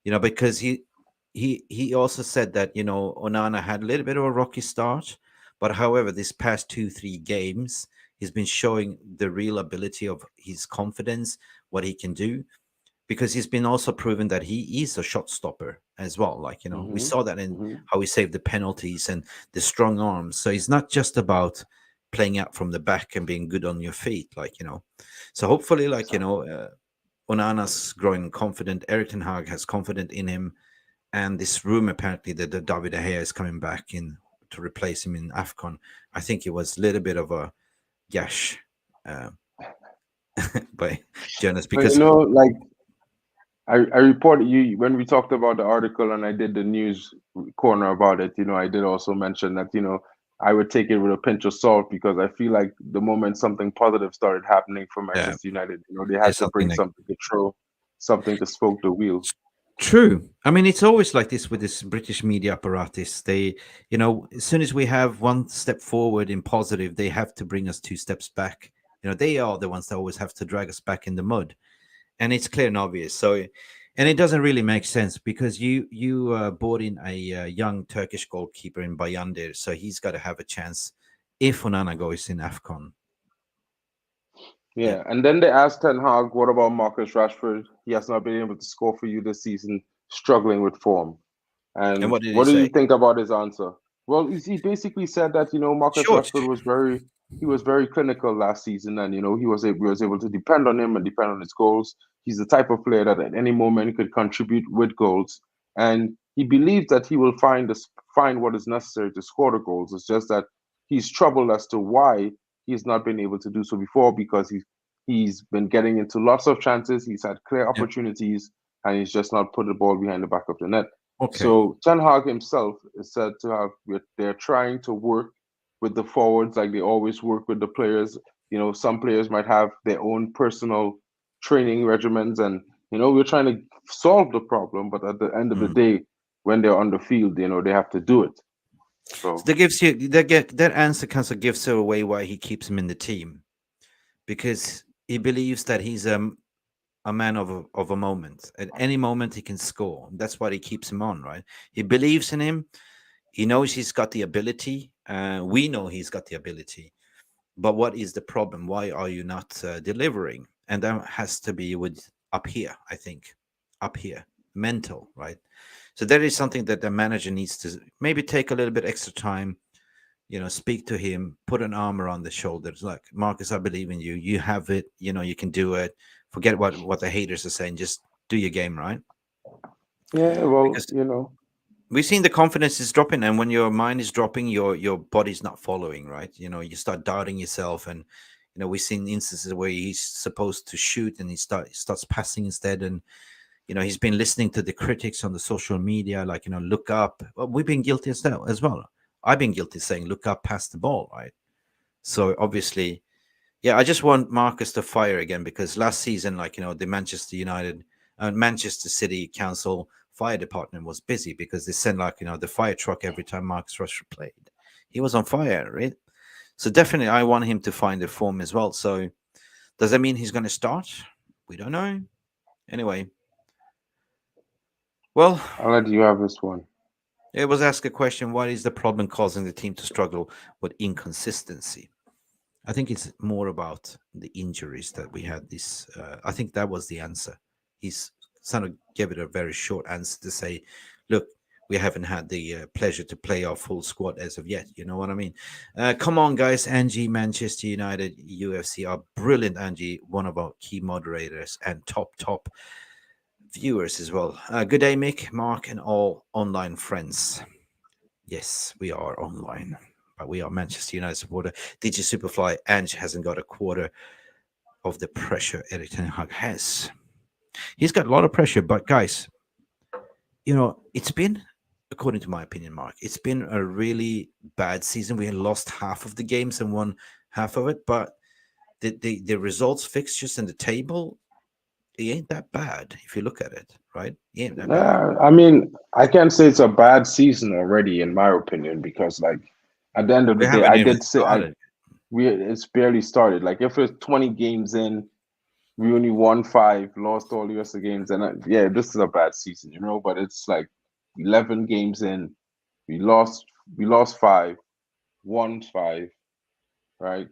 because he also said that, Onana had a little bit of a rocky start, but however, this past 2-3 games, he's been showing the real ability of his confidence, what he can do, because he's been also proven that he is a shot stopper as well. Like, we saw that in how he saved the penalties and the strong arms. So it's not just about playing out from the back and being good on your feet, So hopefully, Onana's growing confident. Erik Ten Hag has confidence in him. And this room apparently that David De Gea is coming back in to replace him in AFCON. I think it was a little bit of a gash by journalists, because I reported you when we talked about the article and I did the news corner about it. I did also mention that I would take it with a pinch of salt, because I feel like the moment something positive started happening for Manchester United, they had to bring something to throw, something to spoke the wheel. True. I mean, it's always like this with this British media apparatus. They, as soon as we have one step forward in positive, they have to bring us 2 steps back. They are the ones that always have to drag us back in the mud. And it's clear and obvious. So, and it doesn't really make sense, because you brought in a young Turkish goalkeeper in Bayandir, so he's got to have a chance if Onana goes in AFCON. Yeah, and then they asked Ten Hag, what about Marcus Rashford? He has not been able to score for you this season, struggling with form. And what do you think about his answer? Well, he basically said that, Marcus Rashford was very clinical last season, and, he was able to depend on him and depend on his goals. He's the type of player that at any moment could contribute with goals. And he believes that he will find what is necessary to score the goals. It's just that he's troubled as to why he's not been able to do so before, because he's been getting into lots of chances. He's had clear opportunities, and he's just not put the ball behind the back of the net. Okay. So Ten Hag himself is said to have, they're trying to work with the forwards like they always work with the players. Some players might have their own personal training regimens, and, we're trying to solve the problem. But at the end of the day, when they're on the field, they have to do it. So that gives you that answer kind of gives away why he keeps him in the team, because he believes that he's a man of a moment. At any moment he can score. That's why he keeps him on, right? He believes in him. He knows he's got the ability. We know he's got the ability. But what is the problem? Why are you not delivering? And that has to be with up here, I think. Up here. Mental, right? So that is something that the manager needs to maybe take a little bit extra time, speak to him, put an arm around the shoulders. Like, Marcus, I believe in you. You have it. You can do it. Forget what the haters are saying. Just do your game, right? Yeah, well, because, we've seen the confidence is dropping, and when your mind is dropping, your body's not following, right? You start doubting yourself, and we've seen instances where he's supposed to shoot and he starts passing instead, and he's been listening to the critics on the social media, like, look up. Well, we've been guilty as well. I've been guilty saying, look up, pass the ball, right? So obviously, yeah, I just want Marcus to fire again, because last season, the Manchester City Council fire department was busy, because they sent the fire truck every time Marcus Rashford played. He was on fire, right? So definitely I want him to find the form as well. So does that mean he's going to start? We don't know. Anyway. Well, I'll let you have this one. It was asked a question: what is the problem causing the team to struggle with inconsistency? I think it's more about the injuries that we had. I think that was the answer. He's sort of gave it a very short answer to say, look, we haven't had the pleasure to play our full squad as of yet. You know what I mean? Come on, guys. Angie, Manchester United, UFC are brilliant. Angie, one of our key moderators and top viewers as well. Good day, Mick, Mark, and all online friends. Yes, we are online, but we are Manchester United supporter. DJ Superfly, Ange hasn't got a quarter of the pressure Erik Ten Hag has. He's got a lot of pressure, but guys, it's been, according to my opinion, Mark, it's been a really bad season. We had lost half of the games and won half of it, but the results, fixtures, and the table, it ain't that bad if you look at it, right? It ain't that bad. I mean, I can't say it's a bad season already, in my opinion, because at the end of the day, I did say it's barely started. Like, if it's 20 games in, we only won 5, lost all the rest of the games, and yeah, this is a bad season, But it's like 11 games in, we lost 5, won 5, right?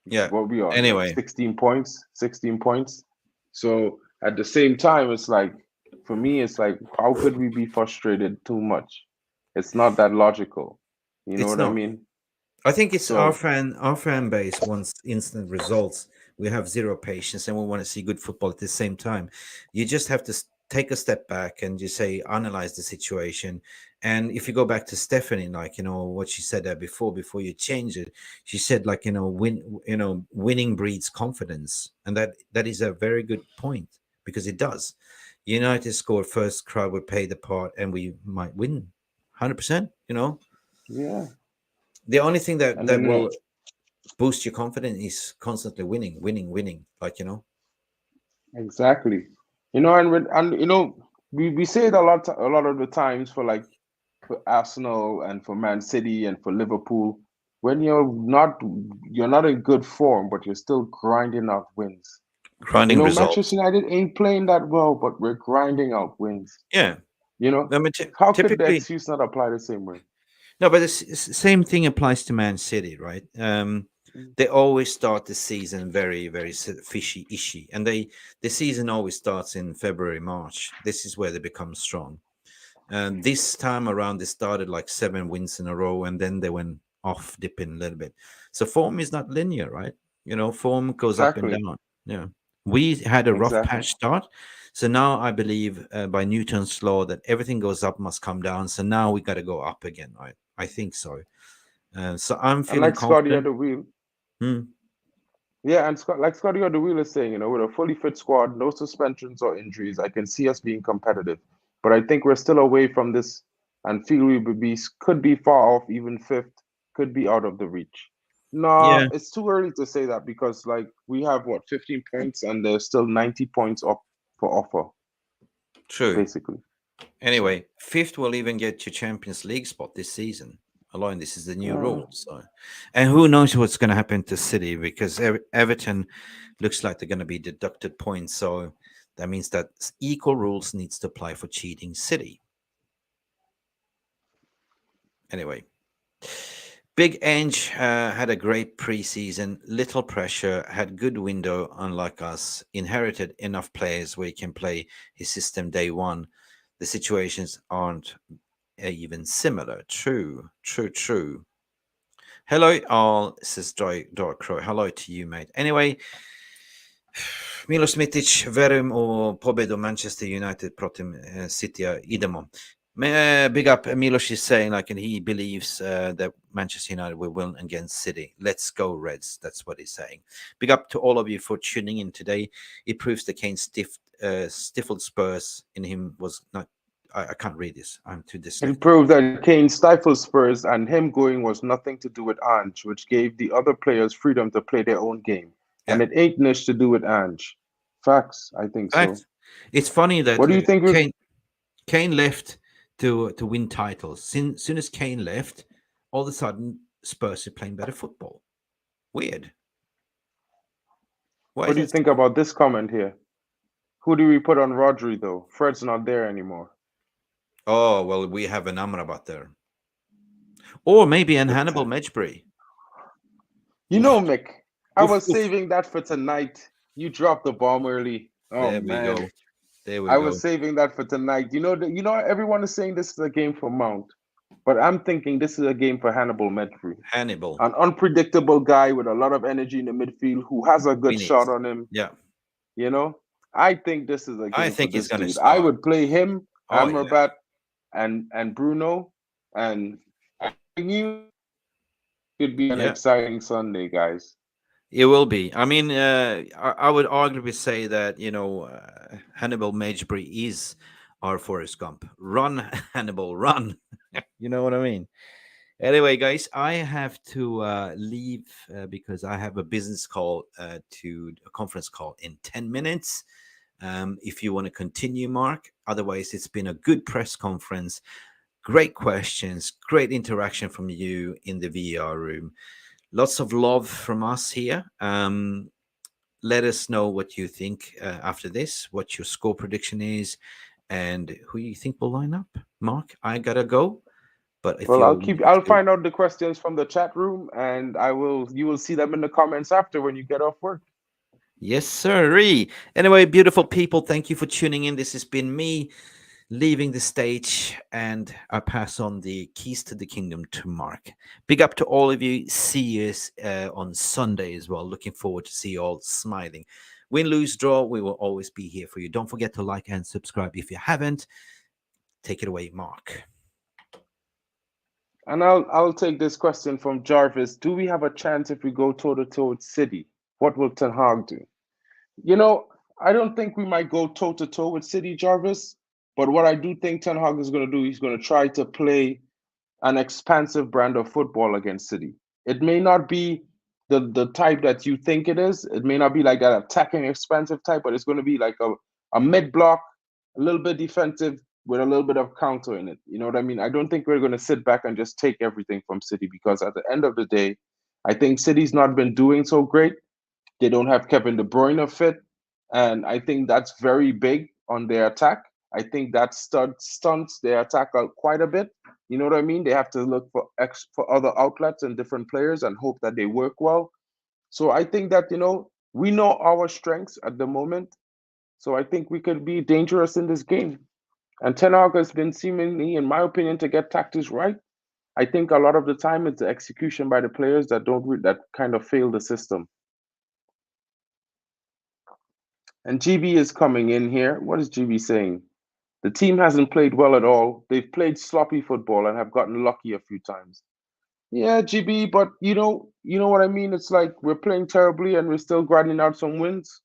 Yeah. What we on? Anyway, 16 points. 16 points. So at the same time, it's like for me, it's like how could we be frustrated too much? It's not that logical. You know it's what I not. mean? I think it's So our fan base wants instant results. We have zero patience, and we want to see good football at the same time. You just have to take a step back and just say analyze the situation. And if you go back to Stephanie, like what she said there before you change it, she said like winning breeds confidence, and that is a very good point because it does. United scored first, crowd would pay the part, and we might win 100%. yeah. The only thing that And then will boost your confidence is constantly winning. exactly. We say it a lot of the times for Arsenal and for Man City and for Liverpool. When you're not in good form, but you're still grinding out wins. Grinding results. Manchester United ain't playing that well, but we're grinding out wins. Yeah. How could the excuse not apply the same way? No, but the same thing applies to Man City, right? They always start the season very, very fishy-ishy, and the season always starts in February, March. This is where they become strong. This time around, they started like 7 wins in a row, and then they went off dipping a little bit. So form is not linear, right? Form goes up and down. Yeah, we had a rough patch start, so now I believe by Newton's law that everything goes up must come down. So now we got to go up again, right? I think so. So I'm feeling like Scotty confident. at the wheel. Yeah, and like Scotty at the wheel is saying, with a fully fit squad, no suspensions or injuries, I can see us being competitive. But I think we're still away from this, and feel we could be far off, even 5th, could be out of the reach. No, it's too early to say that because we have 15 points, and there's still 90 points up for offer. True. Basically. Anyway, 5th will even get your Champions League spot this season. Alone, this is the new rule. So, and who knows what's going to happen to City, because Everton looks like they're going to be deducted points. So that means that equal rules needs to apply for cheating City. Anyway, Big Ange had a great preseason, little pressure, had good window, unlike us, inherited enough players where he can play his system day one. The situations aren't even similar. True. Hello all, says Dark Crow. Hello to you, mate. Anyway, Milos Mitic, verujem u pobedu Manchester United protiv City idemo. Big up, Milos is saying and he believes that Manchester United will win against City. Let's go Reds. That's what he's saying. Big up to all of you for tuning in today. It proves that Kane stifled Spurs in him was not. I can't read this. I'm too dyslexic. It proved that Kane stifled Spurs, and him going was nothing to do with Ange, which gave the other players freedom to play their own game. Yeah. And it ain't nish to do with Ange. Facts, I think so. It's funny that what do you think Kane left to win titles. Soon as Kane left, all of a sudden Spurs are playing better football. Weird. What do you think about this comment here? Who do we put on Rodri though? Fred's not there anymore. Oh, well, we have an Amrabat there. Or maybe an Hannibal Mejbri. Mick, I was saving that for tonight. You dropped the bomb early. Oh, there we man. go. There we I go. was saving that for tonight. Everyone is saying this is a game for Mount. But I'm thinking this is a game for Hannibal Mejbri. Hannibal. An unpredictable guy with a lot of energy in the midfield who has a good shot on him. Yeah. I think this is a game I think for this he's going to dude. start. I would play him, Amrabat, and Bruno, and I knew it could be an exciting Sunday, guys. It will be. I mean, I would arguably say that, Hannibal Mejbri is our Forrest Gump. Run, Hannibal, run. You know what I mean? Anyway, guys, I have to leave because I have a business call a conference call in 10 minutes. If you want to continue, Mark. Otherwise, it's been a good press conference. Great questions, great interaction from you in the VR room. Lots of love from us here. let us know what you think after this, what your score prediction is, and who you think will line up. Mark, I gotta go, but if Well, you I'll find out the questions from the chat room, and you will see them in the comments after when you get off work. Yes, sir. Anyway, beautiful people, thank you for tuning in. This has been me leaving the stage, and I pass on the keys to the kingdom to Mark. Big up to all of you. See you on Sunday as well. Looking forward to see you all smiling. Win, lose, draw, we will always be here for you. Don't forget to like and subscribe if you haven't. Take it away, Mark. And I'll take this question from Jarvis. Do we have a chance if we go toe-to-toe with City? What will Ten Hag do? You know, I don't think we might go toe-to-toe with City, Jarvis. But what I do think Ten Hag is going to do, he's going to try to play an expansive brand of football against City. It may not be the type that you think it is. It may not be like that attacking, expansive type, but it's going to be like a mid-block, a little bit defensive with a little bit of counter in it. You know what I mean? I don't think we're going to sit back and just take everything from City, because at the end of the day, I think City's not been doing so great. They don't have Kevin De Bruyne fit, and I think that's very big on their attack. I think that stunts their attack out quite a bit. You know what I mean? They have to look for other outlets and different players and hope that they work well. So I think that, we know our strengths at the moment. So I think we could be dangerous in this game. And Ten Hag has been seemingly, in my opinion, to get tactics right. I think a lot of the time it's the execution by the players that that kind of fail the system. And GB is coming in here. What is GB saying? The team hasn't played well at all. They've played sloppy football and have gotten lucky a few times. Yeah, GB, but you know what I mean? It's like we're playing terribly and we're still grinding out some wins.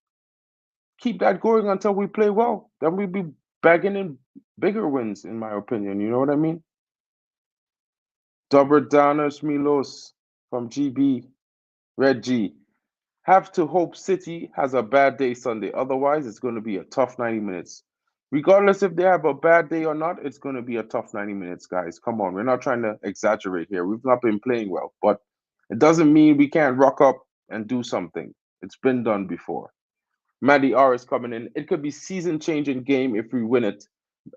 Keep that going until we play well. Then we'll be bagging in bigger wins, in my opinion. You know what I mean? Dobber Downers Milos from GB. Red G. Have to hope City has a bad day Sunday. Otherwise, it's going to be a tough 90 minutes. Regardless if they have a bad day or not, it's going to be a tough 90 minutes, guys. Come on. We're not trying to exaggerate here. We've not been playing well, but it doesn't mean we can't rock up and do something. It's been done before. Maddie R is coming in. It could be season-changing game if we win it.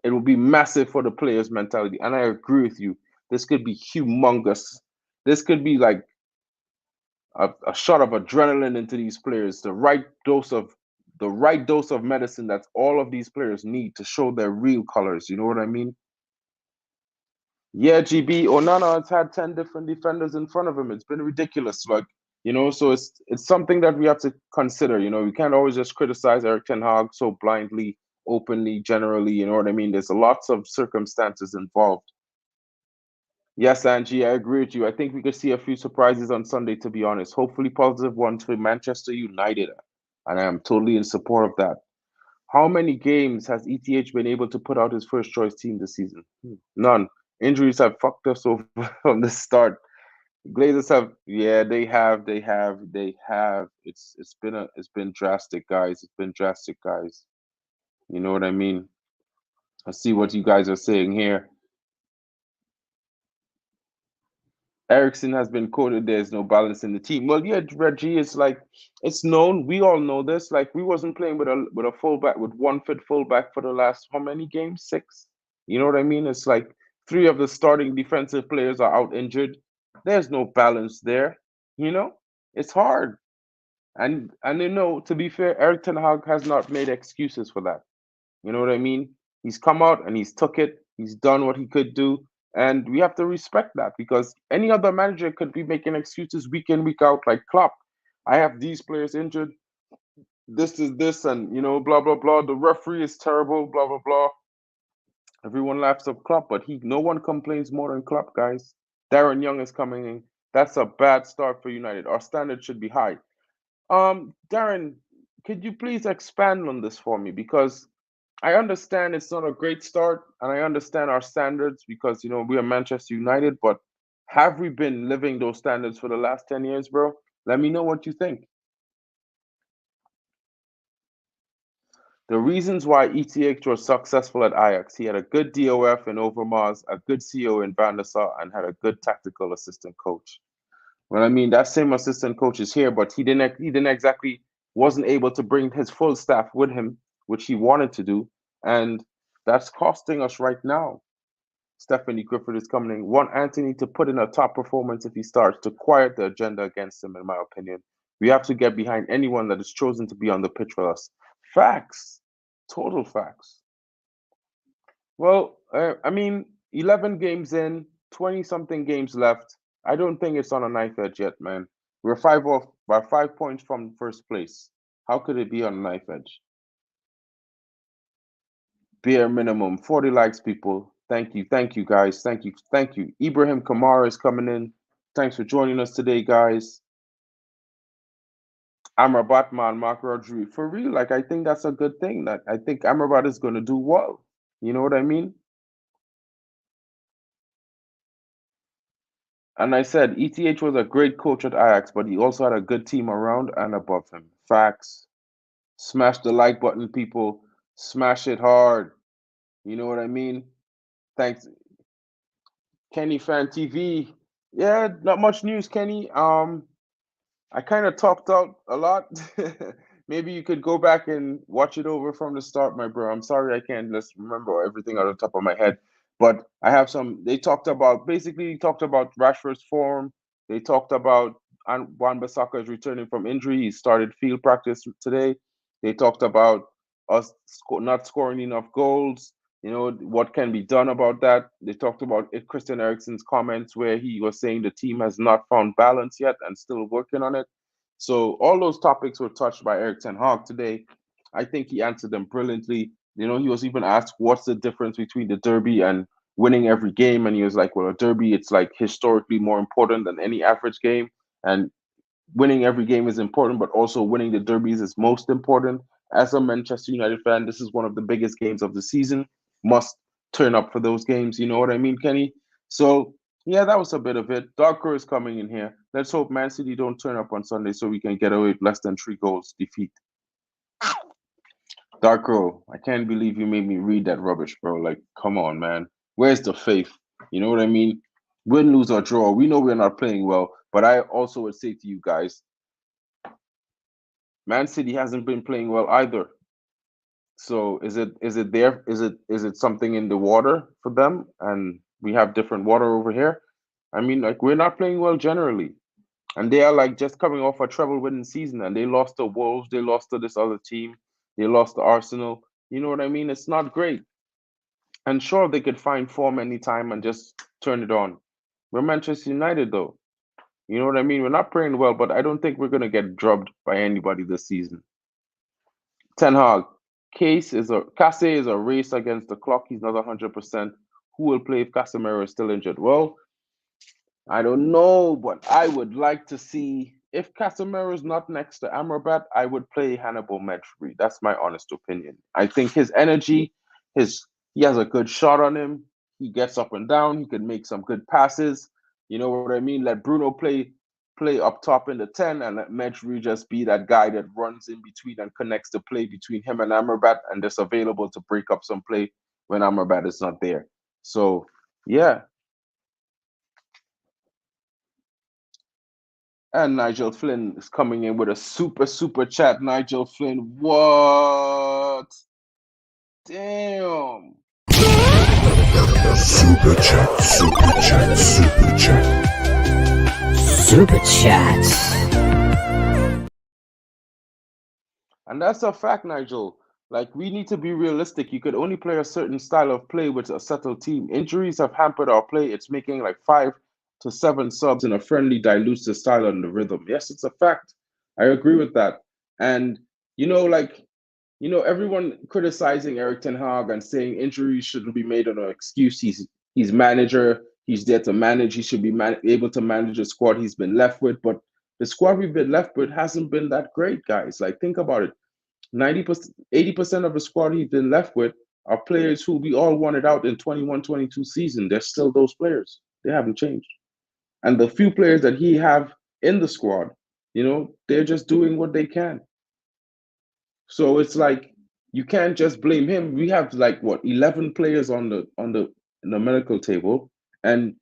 It will be massive for the players' mentality. And I agree with you. This could be humongous. This could be like a shot of adrenaline into these players, the right dose of medicine that all of these players need to show their real colors. You know what I mean? Yeah, GB Onana has had 10 different defenders in front of him. It's been ridiculous. Like, so it's something that we have to consider. We can't always just criticize Erik Ten Hag so blindly, openly, generally. You know what I mean? There's lots of circumstances involved. Yes, Angie, I agree with you. I think we could see a few surprises on Sunday, to be honest. Hopefully positive ones for Manchester United. And I am totally in support of that. How many games has ETH been able to put out his first choice team this season? None. Injuries have fucked us over from the start. Glazers have, yeah, they have. It's been drastic, guys. It's been drastic, guys. You know what I mean? I see what you guys are saying here. Ericsson has been quoted, there's no balance in the team. Well, yeah, Reggie, it's like, it's known. We all know this. Like, we wasn't playing with a fullback, with one fit fullback for the last, how many games? 6? You know what I mean? It's like 3 of the starting defensive players are out injured. There's no balance there. It's hard. And to be fair, Erik Ten Hag has not made excuses for that. You know what I mean? He's come out and he's took it. He's done what he could do. And we have to respect that, because any other manager could be making excuses week in, week out, like Klopp. I have these players injured. This is this, and blah blah blah. The referee is terrible. Blah blah blah. Everyone laughs at Klopp, but no one complains more than Klopp, guys. Darren Young is coming in. That's a bad start for United. Our standard should be high. Darren, could you please expand on this for me, because I understand it's not a great start, and I understand our standards because, we are Manchester United, but have we been living those standards for the last 10 years, bro? Let me know what you think. The reasons why ETH was successful at Ajax: he had a good DOF in Overmars, a good CEO in Van der Sar, and had a good tactical assistant coach. Well, I mean, that same assistant coach is here, but he didn't exactly wasn't able to bring his full staff with him, which he wanted to do, and that's costing us right now. Stephanie Griffith is coming in. Want Anthony to put in a top performance if he starts to quiet the agenda against him, in my opinion. We have to get behind anyone that is chosen to be on the pitch for us. Facts. Total facts. Well, I mean, 11 games in, 20-something games left. I don't think it's on a knife edge yet, man. We're 5 points from first place. How could it be on a knife edge? Bare minimum, 40 likes, people. Thank you, guys. Thank you. Ibrahim Kamara is coming in. Thanks for joining us today, guys. Amrabat, man, Mark Rodriguez. For real, like, I think that's a good thing. That I think Amrabat is going to do well. You know what I mean? And I said, ETH was a great coach at Ajax, but he also had a good team around and above him. Facts. Smash the like button, people. Smash it hard. You know what I mean? Thanks. Kenny Fan TV. Yeah, not much news, Kenny. I kind of talked out a lot. Maybe you could go back and watch it over from the start, my bro. I'm sorry I can't just remember everything on the top of my head. But I have some. They talked about Rashford's form. They talked about Wan-Bissaka is returning from injury. He started field practice today. They talked about us not scoring enough goals. You know, what can be done about that. They talked about Christian Eriksen's comments where he was saying the team has not found balance yet and still working on it. So all those topics were touched by Erik Ten Hag today. I think he answered them brilliantly. You know, he was even asked what's the difference between the derby and winning every game. And he was like, well, a derby, it's like historically more important than any average game. And winning every game is important, but also winning the derbies is most important. As a Manchester United fan, this is one of the biggest games of the season. Must turn up for those games. You know what I mean, Kenny? So, yeah, that was a bit of it. Darko is coming in here. Let's hope Man City don't turn up on Sunday so we can get away with less than 3 goals defeat. Darko, I can't believe you made me read that rubbish, bro. Like, come on, man. Where's the faith? You know what I mean? Win, lose, or draw. We know we're not playing well, but I also would say to you guys, Man City hasn't been playing well either. So is it something in the water for them, and we have different water over here? I mean, like, we're not playing well generally, and they are like just coming off a treble-winning season, and they lost to Wolves, they lost to this other team, they lost to Arsenal. You know what I mean? It's not great. And sure, they could find form anytime and just turn it on. We're Manchester United, though. You know what I mean? We're not playing well, but I don't think we're gonna get drubbed by anybody this season. Ten Hag. Case is a race against the clock. He's not 100%. Who will play if Casemiro is still injured? Well, I don't know, but I would like to see if Casemiro is not next to Amrabat, I would play Hannibal Mejbri. That's my honest opinion. I think his energy, he has a good shot on him. He gets up and down. He can make some good passes. You know what I mean? Let Bruno play up top in the 10 and let Mejbri just be that guy that runs in between and connects the play between him and Amrabat and just available to break up some play when Amrabat is not there. So, yeah. And Nigel Flynn is coming in with a super chat. Nigel Flynn, what? Damn. Super chat. And that's a fact, Nigel. Like, we need to be realistic. You could only play a certain style of play with a settled team. Injuries have hampered our play. It's making like 5 to 7 subs in a friendly dilutes the style and the rhythm. Yes, it's a fact. I agree with that. And, everyone criticizing Erik Ten Hag and saying injuries shouldn't be made an excuse. He's manager. He's there to manage. He should be able to manage the squad he's been left with. But the squad we've been left with hasn't been that great, guys. Like, think about it. 90%, 80% of the squad he's been left with are players who we all wanted out in 21-22 season. They're still those players. They haven't changed. And the few players that he have in the squad, they're just doing what they can. So it's like, you can't just blame him. We have 11 players on the medical table, and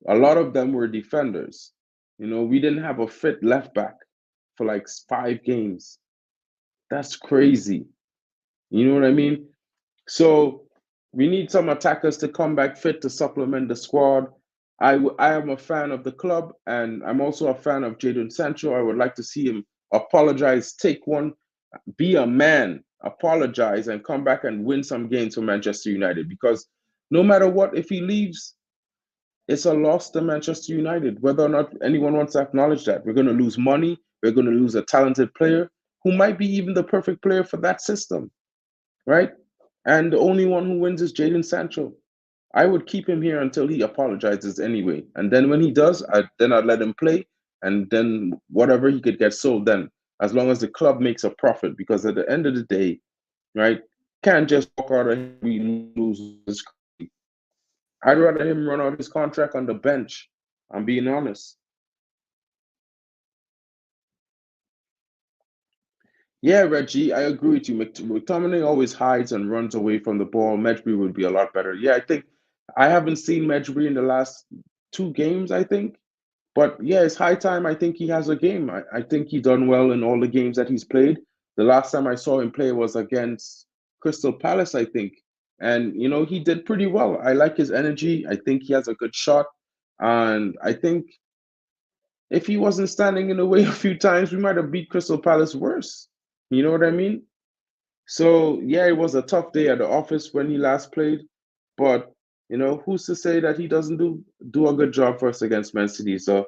a lot of them were defenders. We didn't have a fit left back for 5 games. That's crazy. You know what I mean? So we need some attackers to come back fit to supplement the squad. I am a fan of the club, and I'm also a fan of Jadon Sancho. I would like to see him apologize, take one, be a man, apologize, and come back and win some games for Manchester United. Because no matter what, if he leaves, it's a loss to Manchester United, whether or not anyone wants to acknowledge that. We're going to lose money. We're going to lose a talented player who might be even the perfect player for that system, right? And the only one who wins is Jadon Sancho. I would keep him here until he apologizes anyway. And then when he does, I'd let him play. And then whatever he could get sold then, as long as the club makes a profit. Because at the end of the day, right, can't just walk out of here and lose his. I'd rather him run out his contract on the bench. I'm being honest. Yeah, Reggie, I agree with you. McTominay always hides and runs away from the ball. Medjugorje would be a lot better. Yeah, I think I haven't seen Medjugorje in the last 2 games, I think. But yeah, it's high time. I think he has a game. I think he done well in all the games that he's played. The last time I saw him play was against Crystal Palace, I think. And, you know, he did pretty well. I like his energy. I think he has a good shot. And I think if he wasn't standing in the way a few times, we might have beat Crystal Palace worse. You know what I mean? So, yeah, it was a tough day at the office when he last played. But, you know, who's to say that he doesn't do a good job for us against Man City? So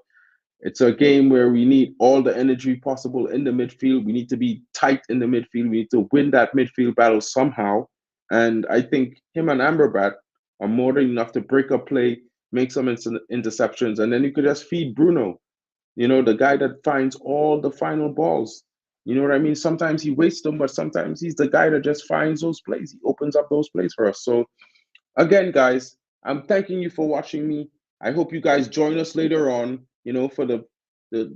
it's a game where we need all the energy possible in the midfield. We need to be tight in the midfield. We need to win that midfield battle somehow. And I think him and Amrabat are more than enough to break up play, make some interceptions, and then you could just feed Bruno, you know, the guy that finds all the final balls. You know what I mean? Sometimes he wastes them, but sometimes he's the guy that just finds those plays. He opens up those plays for us. So again, guys, I'm thanking you for watching me. I hope you guys join us later on, you know, for the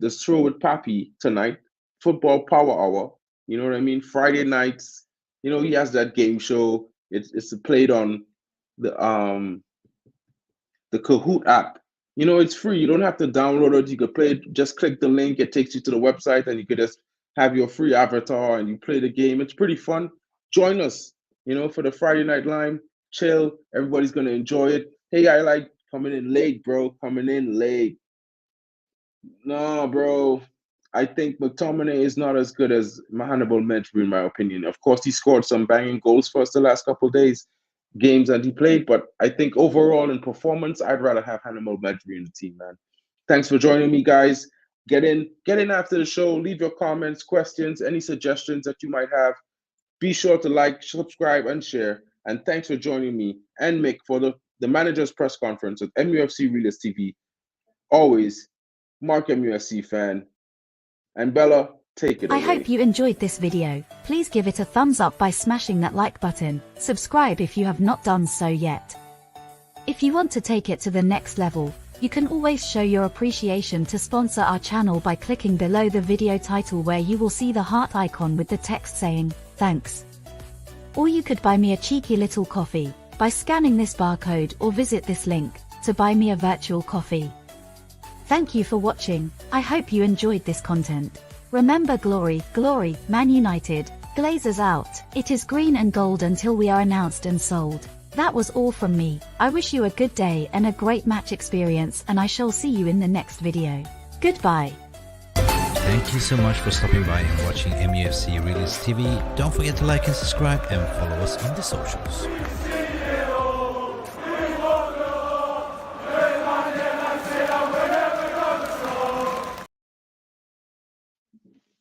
show with Papi tonight, Football Power Hour. You know what I mean? Friday nights, you know, he has that game show. It's played on the Kahoot app. You know, it's free. You don't have to download it. You could play it. Just click the link. It takes you to the website, and you could just have your free avatar and you play the game. It's pretty fun. Join us, you know, for the Friday Night Live. Chill. Everybody's going to enjoy it. Hey, I like coming in late, bro. Coming in late. No, bro. I think McTominay is not as good as Hannibal Medjugorje, in my opinion. Of course, he scored some banging goals for us the last couple of games that he played, but I think overall in performance, I'd rather have Hannibal Medjugorje in the team, man. Thanks for joining me, guys. Get in after the show. Leave your comments, questions, any suggestions that you might have. Be sure to like, subscribe, and share. And thanks for joining me and Mick for the manager's press conference at Mufc Realist TV. Always, Mark MUFC fan. And Bella, take it away. I hope you enjoyed this video. Please give it a thumbs up by smashing that like button. Subscribe if you have not done so yet. If you want to take it to the next level, you can always show your appreciation to sponsor our channel by clicking below the video title, where you will see the heart icon with the text saying, thanks. Or you could buy me a cheeky little coffee by scanning this barcode, or visit this link to buy me a virtual coffee. Thank you for watching. I hope you enjoyed this content. Remember, glory, glory, Man United. Glazers out. It is green and gold until we are announced and sold. That was all from me. I wish you a good day and a great match experience, and I shall see you in the next video. Goodbye. Thank you so much for stopping by and watching MUFC Realist TV. Don't forget to like and subscribe and follow us on the socials.